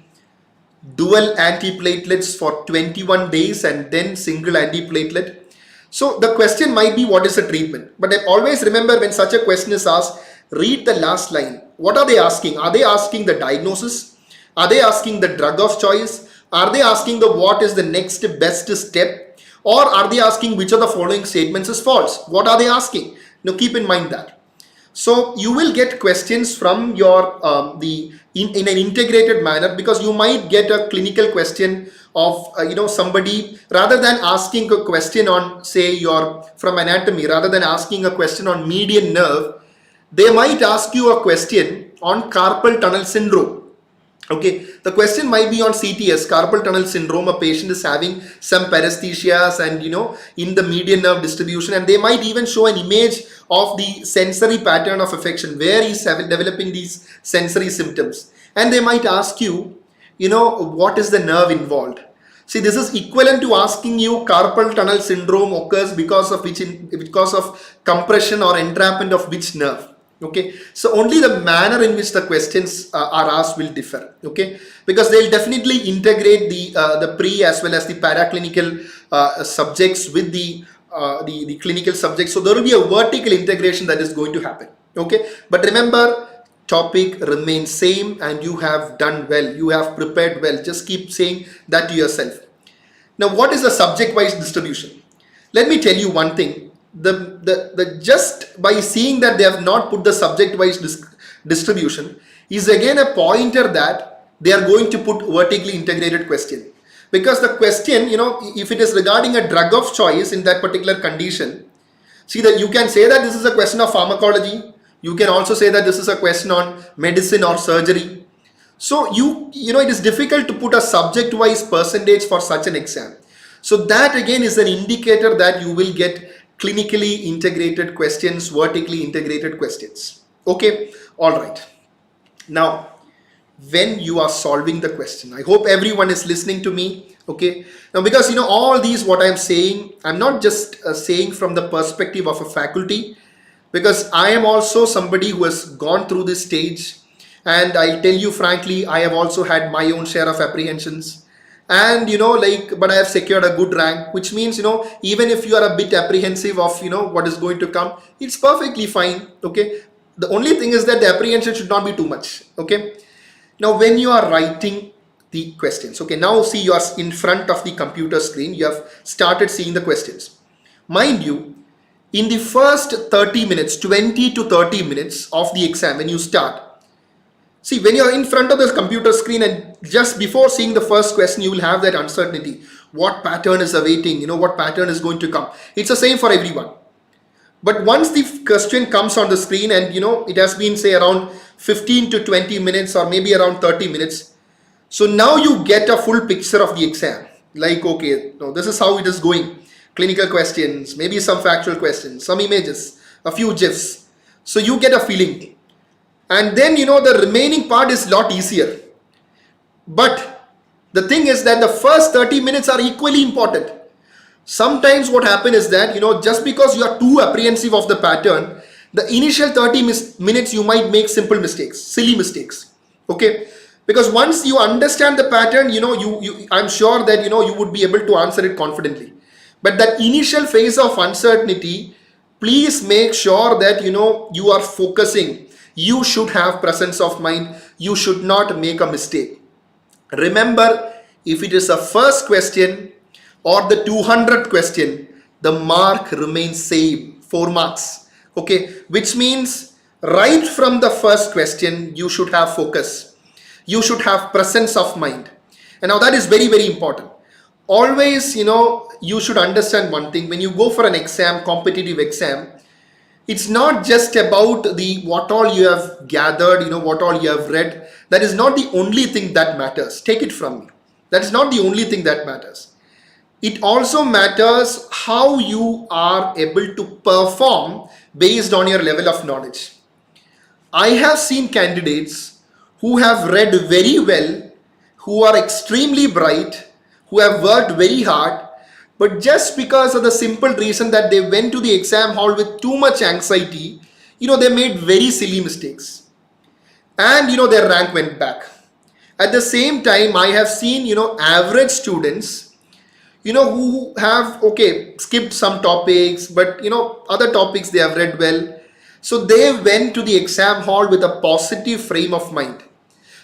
dual antiplatelets for 21 days and then single antiplatelet. So the question might be, what is the treatment? But I always remember, when such a question is asked, read the last line. What are they asking? Are they asking the diagnosis? Are they asking the drug of choice? Are they asking what is the next best step? Or are they asking which of the following statements is false? What are they asking? Now keep in mind that. So you will get questions from your in an integrated manner, because you might get a clinical question of somebody, rather than asking a question on, say, from anatomy, rather than asking a question on median nerve, they might ask you a question on carpal tunnel syndrome. Okay, the question might be on CTS, carpal tunnel syndrome. A patient is having some paresthesias and in the median nerve distribution, and they might even show an image of the sensory pattern of affection where he's developing these sensory symptoms, and they might ask you, what is the nerve involved. See, this is equivalent to asking you carpal tunnel syndrome occurs because of compression or entrapment of which nerve. Okay, so only the manner in which the questions are asked will differ. Okay, because they'll definitely integrate the pre as well as the paraclinical subjects with the clinical subjects. So there will be a vertical integration that is going to happen. Okay, but remember, topic remains same and you have done well. You have prepared well. Just keep saying that to yourself. Now, what is the subject-wise distribution? Let me tell you one thing. The just by seeing that they have not put the subject-wise distribution is again a pointer that they are going to put vertically integrated question, because the question, if it is regarding a drug of choice in that particular condition, see that you can say that this is a question of pharmacology. You can also say that this is a question on medicine or surgery. So it is difficult to put a subject-wise percentage for such an exam. So that again is an indicator that you will get clinically integrated questions, vertically integrated questions. Okay, all right. Now, when you are solving the question. I hope everyone is listening to me. Okay, now because all these what I'm saying, I'm not just saying from the perspective of a faculty, because I am also somebody who has gone through this stage, and I'll tell you frankly, I have also had my own share of apprehensions. And but I have secured a good rank, which means even if you are a bit apprehensive of what is going to come, it's perfectly fine. Okay, the only thing is that the apprehension should not be too much. Okay, now when you are writing the questions, okay, now see, you are in front of the computer screen, you have started seeing the questions. Mind you, in the first 30 minutes, 20 to 30 minutes of the exam, when you start, see, when you're in front of the computer screen and just before seeing the first question, you will have that uncertainty. What pattern is awaiting? What pattern is going to come? It's the same for everyone. But once the question comes on the screen and it has been say around 15 to 20 minutes or maybe around 30 minutes. So now you get a full picture of the exam. Like, okay, no, this is how it is going. Clinical questions, maybe some factual questions, some images, a few GIFs. So you get a feeling. And then the remaining part is a lot easier. But the thing is that the first 30 minutes are equally important. Sometimes what happens is that just because you are too apprehensive of the pattern, the initial 30 minutes you might make simple mistakes, silly mistakes. Okay, because once you understand the pattern, I'm sure that you would be able to answer it confidently. But that initial phase of uncertainty, please make sure that you are focusing. You should have presence of mind. You should not make a mistake. Remember, if it is a first question or the 200th question, the mark remains same, 4 marks. Okay, which means right from the first question, you should have focus. You should have presence of mind. And now that is very, very important. Always, you should understand one thing. When you go for an exam, competitive exam, it's not just about the what all you have gathered, what all you have read. That is not the only thing that matters. Take it from me. That is not the only thing that matters. It also matters how you are able to perform based on your level of knowledge. I have seen candidates who have read very well, who are extremely bright, who have worked very hard, but just because of the simple reason that they went to the exam hall with too much anxiety, they made very silly mistakes. And their rank went back. At the same time, I have seen average students who have skipped some topics, but other topics they have read well. So they went to the exam hall with a positive frame of mind.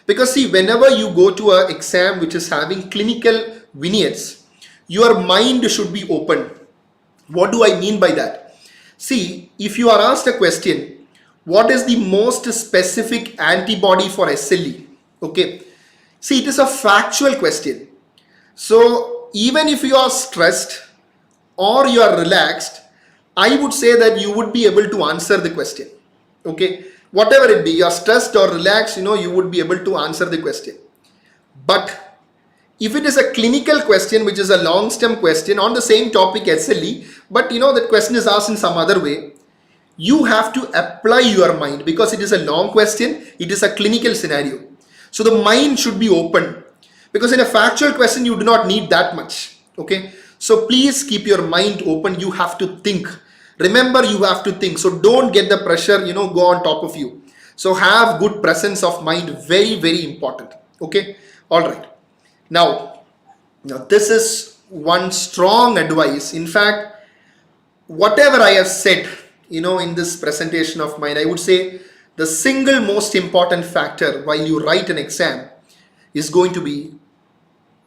Because see, whenever you go to an exam which is having clinical vignettes, your mind should be open. What do I mean by that? See, if you are asked a question, what is the most specific antibody for SLE? Okay, see, it is a factual question. So even if you are stressed or you are relaxed, I would say that you would be able to answer the question. Okay, whatever it be, you are stressed or relaxed, you would be able to answer the question. But if it is a clinical question, which is a long stem question on the same topic SLE, but that question is asked in some other way, you have to apply your mind because it is a long question, it is a clinical scenario. So the mind should be open, because in a factual question, you do not need that much. Okay, so please keep your mind open. You have to think. Remember, you have to think. So don't get the pressure, go on top of you. So have good presence of mind. Very, very important. Okay, all right. Now this is one strong advice. In fact, whatever I have said, in this presentation of mine, I would say the single most important factor while you write an exam is going to be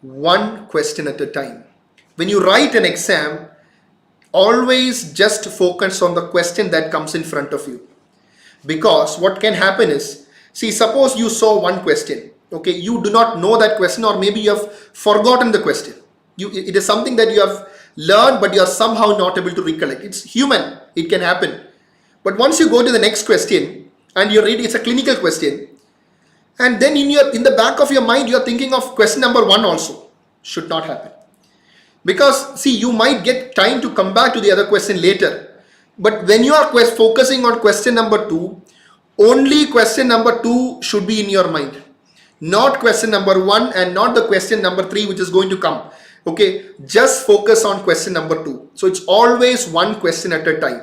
one question at a time. When you write an exam, always just focus on the question that comes in front of you. Because what can happen is, see, suppose you saw one question, okay, you do not know that question, or maybe you have forgotten the question. It is something that you have learned, but you are somehow not able to recollect. It's human, it can happen. But once you go to the next question and you read, it's a clinical question, and then in the back of your mind, you are thinking of question number 1 also. Should not happen. Because see, you might get time to come back to the other question later. But when you are focusing on question number 2, only question number 2 should be in your mind. not question number 1 and not the question number 3 which is going to come. Okay, just focus on question number 2. So it's always one question at a time.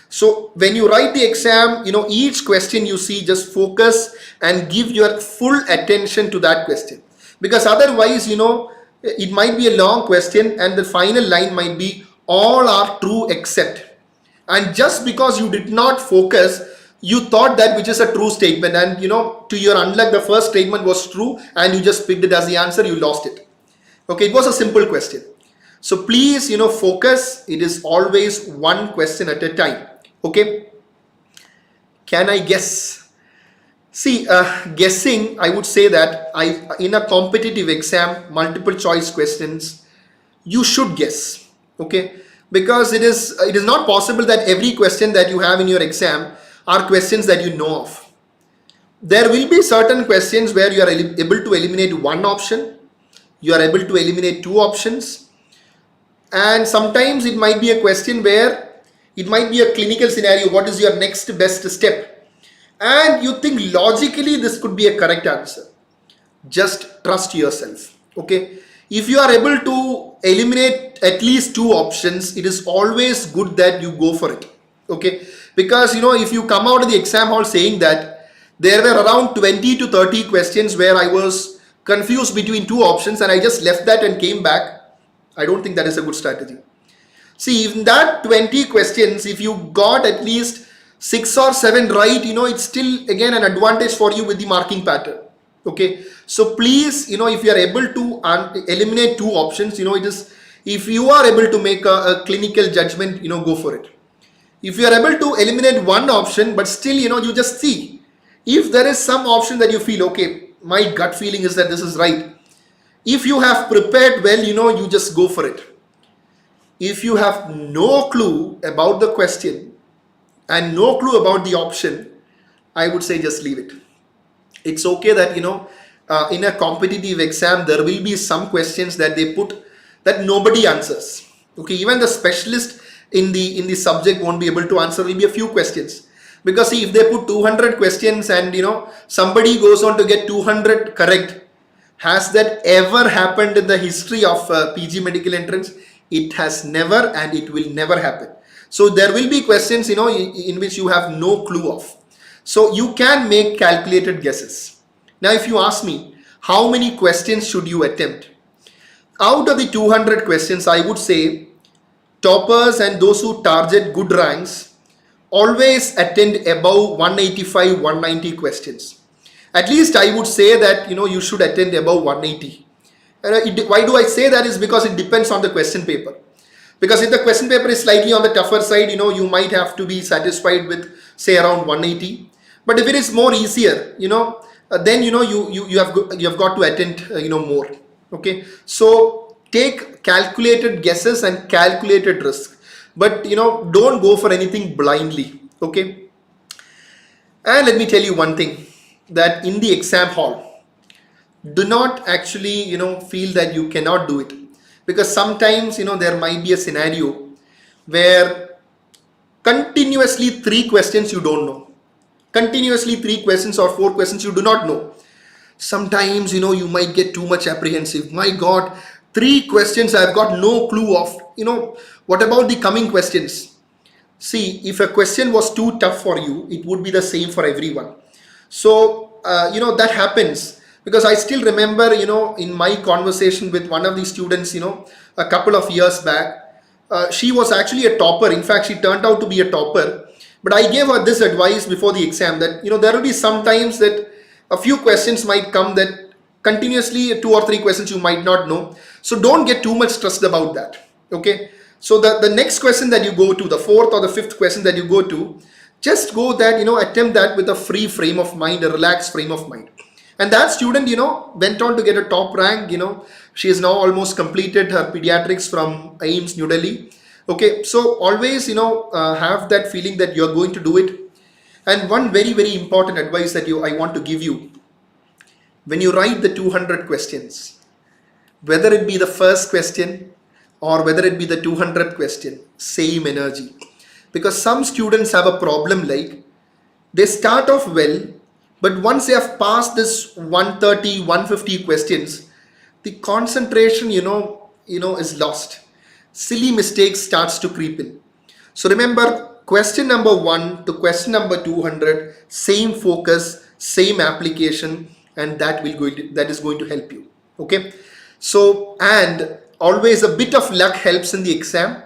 So when you write the exam, each question you see, just focus and give your full attention to that question, because otherwise, it might be a long question and the final line might be all are true except, and just because you did not focus, you thought that which is a true statement, and to your unluck, the first statement was true and you just picked it as the answer, you lost it. Okay, it was a simple question. So please, focus. It is always one question at a time. Okay, can I guess? See, guessing, I would say that in a competitive exam, multiple choice questions, you should guess. Okay, because it is not possible that every question that you have in your exam are questions that you know of. There will be certain questions where you are able to eliminate one option, you are able to eliminate two options, and sometimes it might be a question where it might be a clinical scenario. What is your next best step? And you think logically this could be a correct answer. Just trust yourself. Okay. If you are able to eliminate at least two options, it is always good that you go for it. Okay. Because if you come out of the exam hall saying that there were around 20 to 30 questions where I was confused between two options and I just left that and came back, I don't think that is a good strategy. See, in that 20 questions, if you got at least 6 or 7 right, it's still again an advantage for you with the marking pattern. Okay, so please, if you are able to eliminate two options, it is, if you are able to make a clinical judgment, go for it. If you are able to eliminate one option, but still, you just see if there is some option that you feel, okay, my gut feeling is that this is right. If you have prepared well, you just go for it. If you have no clue about the question and no clue about the option, I would say just leave it. It's okay that, in a competitive exam, there will be some questions that they put that nobody answers. Okay, even the specialist in the subject won't be able to answer. Will be a few questions, because see, if they put 200 questions and somebody goes on to get 200 correct, has that ever happened in the history of PG medical entrance? It has never, and it will never happen. So there will be questions in which you have no clue of. So you can make calculated guesses. Now if you ask me, how many questions should you attempt? Out of the 200 questions, I would say toppers and those who target good ranks always attend above 185, 190 questions. At least I would say that you should attend above 180. Why do I say that is because it depends on the question paper. Because if the question paper is slightly on the tougher side, you might have to be satisfied with say around 180. But if it is more easier, then you have got to attend more. Okay, so take calculated guesses and calculated risk, but don't go for anything blindly. Okay, and let me tell you one thing, that in the exam hall, do not actually feel that you cannot do it, because sometimes there might be a scenario where continuously 3 questions you don't know, continuously 3 questions or 4 questions you do not know. Sometimes you might get too much apprehensive. My God, 3 questions I've got no clue of. What about the coming questions? See, if a question was too tough for you, it would be the same for everyone. So that happens. Because I still remember, in my conversation with one of the students, a couple of years back, she was actually a topper. In fact, she turned out to be a topper. But I gave her this advice before the exam that, there will be some times that a few questions might come that continuously 2 or 3 questions you might not know. So don't get too much stressed about that. Okay. So the next question that you go to, the 4th or the 5th question that you go to, just go that, attempt that with a free frame of mind, a relaxed frame of mind. And that student, went on to get a top rank. She has now almost completed her pediatrics from AIIMS New Delhi. Okay, so always, have that feeling that you're going to do it. And one very, very important advice that I want to give you, when you write the 200 questions, whether it be the first question or whether it be the 200th question, same energy. Because some students have a problem, like they start off well, But once you have passed this 130, 150 questions, the concentration, is lost. Silly mistakes starts to creep in. So remember, question number 1 to question number 200, same focus, same application, and that is going to help you. Okay. So, and always a bit of luck helps in the exam,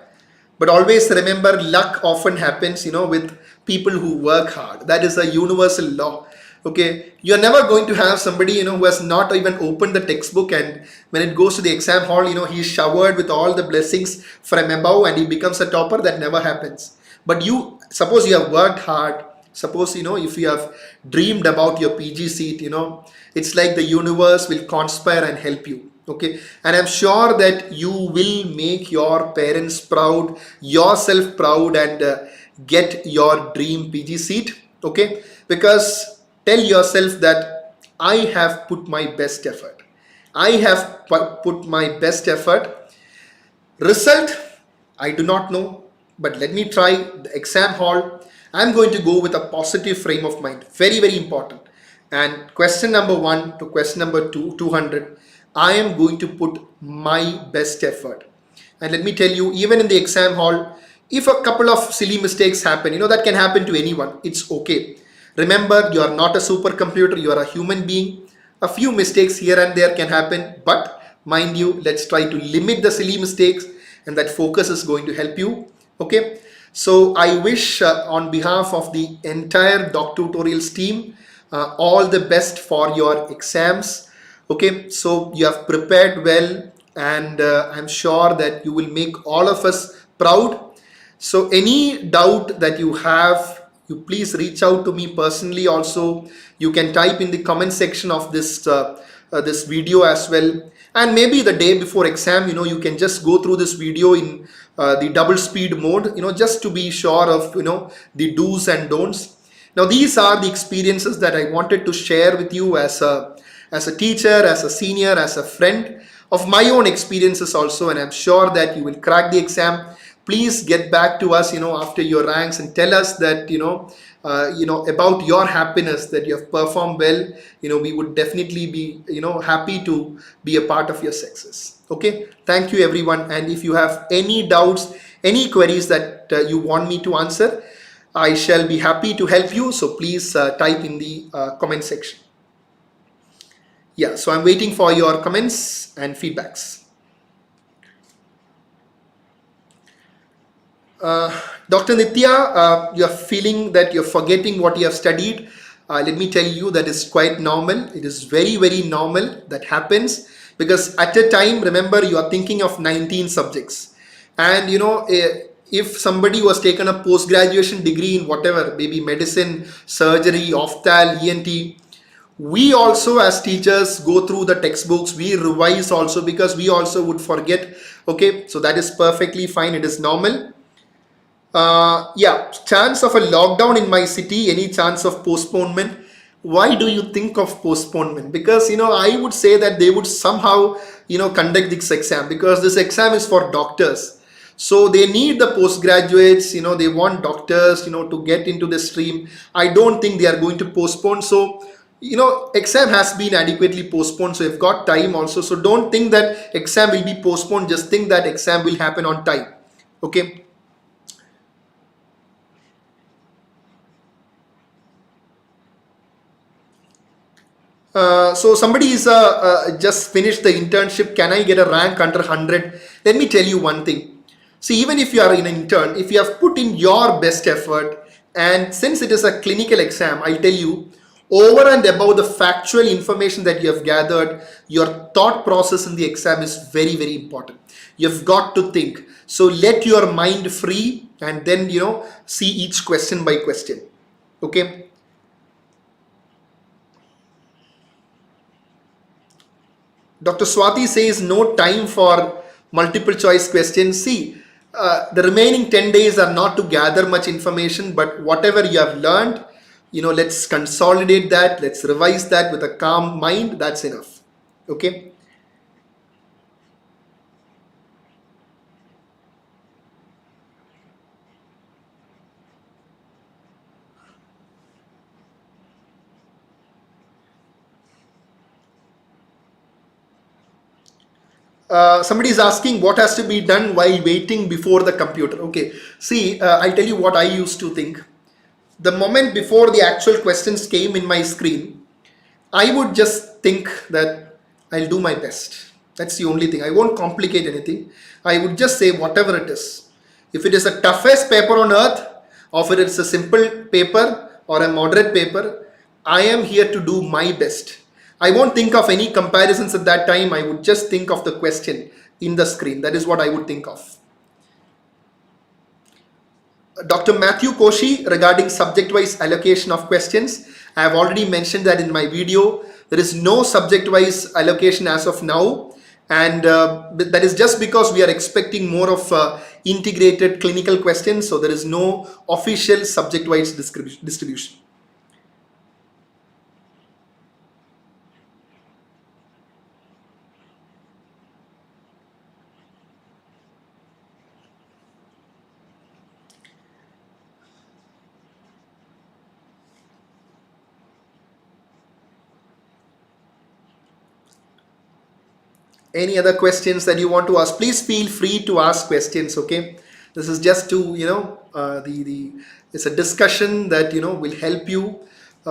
but always remember, luck often happens, with people who work hard. That is a universal law. Okay, you're never going to have somebody, who has not even opened the textbook, and when it goes to the exam hall, he's showered with all the blessings from above and he becomes a topper. That never happens. But you suppose you have worked hard, suppose, if you have dreamed about your PG seat, it's like the universe will conspire and help you. Okay, and I'm sure that you will make your parents proud, yourself proud, and get your dream PG seat. Okay, because tell yourself that I have put my best effort. I have put my best effort. Result, I do not know, but let me try. The exam hall, I'm going to go with a positive frame of mind. Very, very important. And question number 1 to question number 200, I am going to put my best effort. And let me tell you, even in the exam hall, if a couple of silly mistakes happen, that can happen to anyone. It's okay. Remember, you are not a supercomputer, you are a human being. A few mistakes here and there can happen, but mind you, let's try to limit the silly mistakes, and that focus is going to help you. Okay, so I wish on behalf of the entire DocTutorials team all the best for your exams. Okay, so you have prepared well, and I'm sure that you will make all of us proud. So any doubt that you have, you please reach out to me personally. Also, you can type in the comment section of this video as well. And maybe the day before exam, you can just go through this video in the double speed mode, just to be sure of, the do's and don'ts. Now, these are the experiences that I wanted to share with you as a teacher, as a senior, as a friend, of my own experiences also, and I'm sure that you will crack the exam. Please get back to us, after your ranks, and tell us that, about your happiness, that you have performed well. We would definitely be, happy to be a part of your success. Okay, thank you everyone. And if you have any doubts, any queries that you want me to answer, I shall be happy to help you. So please type in the comment section. Yeah, so I'm waiting for your comments and feedbacks. Dr. Nitya, you're feeling that you're forgetting what you have studied. Let me tell you, that is quite normal. It is very, very normal. That happens because at a time, remember, you are thinking of 19 subjects. And if somebody was taken a post-graduation degree in whatever, maybe medicine, surgery, opthal, ENT, we also as teachers go through the textbooks, we revise also, because we also would forget. Okay, so that is perfectly fine. It is normal. Yeah, chance of a lockdown in my city, any chance of postponement? Why do you think of postponement? Because I would say that they would somehow conduct this exam, because this exam is for doctors, so they need the postgraduates, they want doctors to get into the stream. I don't think they are going to postpone. So exam has been adequately postponed, so you've got time also. So don't think that exam will be postponed, just think that exam will happen on time. Okay. So somebody is just finished the internship. Can I get a rank under 100? Let me tell you one thing. See, even if you are an intern, if you have put in your best effort, and since it is a clinical exam, I'll tell you, over and above the factual information that you have gathered, your thought process in the exam is very, very important. You've got to think. So let your mind free, and then see each question by question. Okay. Dr. Swati says no time for multiple choice questions. See, the remaining 10 days are not to gather much information, but whatever you have learned, let's consolidate that, let's revise that with a calm mind. That's enough. Okay. Somebody is asking what has to be done while waiting before the computer. Okay, see, I'll tell you what I used to think. The moment before the actual questions came in my screen, I would just think that I'll do my best. That's the only thing. I won't complicate anything. I would just say whatever it is. If it is the toughest paper on earth, or if it is a simple paper or a moderate paper, I am here to do my best. I won't think of any comparisons at that time. I would just think of the question in the screen. That is what I would think of. Dr. Matthew Koshi, regarding subject-wise allocation of questions, I have already mentioned that in my video. There is no subject-wise allocation as of now, and that is just because we are expecting more of integrated clinical questions, so there is no official subject-wise distribution. Any other questions that you want to ask, please feel free to ask questions. Okay, this is just to it's a discussion that will help you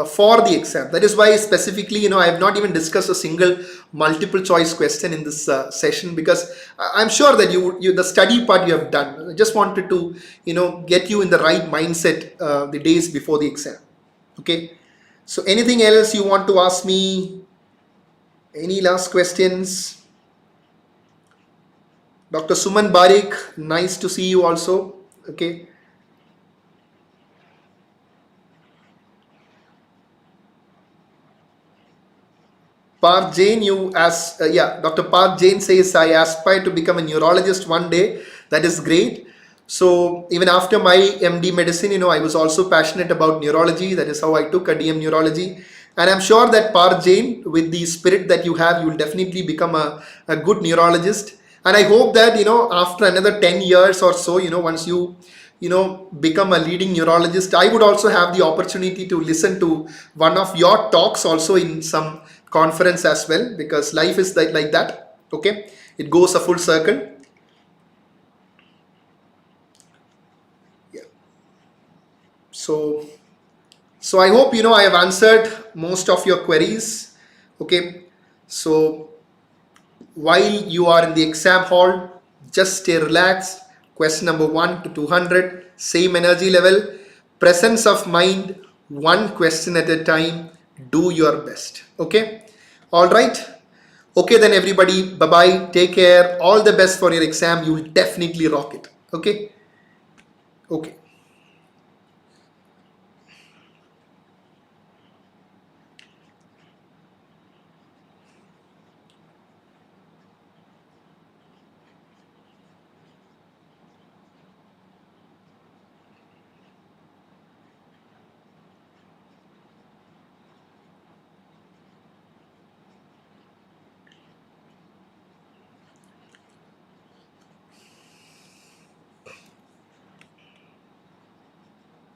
for the exam. That is why specifically I have not even discussed a single multiple choice question in this session, because I'm sure that you the study part you have done. I just wanted to get you in the right mindset the days before the exam. Okay, so anything else you want to ask me? Any last questions? Dr. Suman Barik, nice to see you also. Okay. Parth Jain, Dr. Parth Jain says, I aspire to become a neurologist one day. That is great. So even after my MD medicine, I was also passionate about neurology. That is how I took a DM neurology. And I'm sure that Parth Jain, with the spirit that you have, you will definitely become a good neurologist. And I hope that, after another 10 years or so, once you become a leading neurologist, I would also have the opportunity to listen to one of your talks also in some conference as well, because life is like that. Okay, it goes a full circle. Yeah. So I hope I have answered most of your queries. Okay, so while you are in the exam hall, just stay relaxed. Question number 1 to 200, same energy level, presence of mind, one question at a time. Do your best. Okay, all right. Okay, then everybody, bye bye, take care, all the best for your exam. You will definitely rock it. Okay.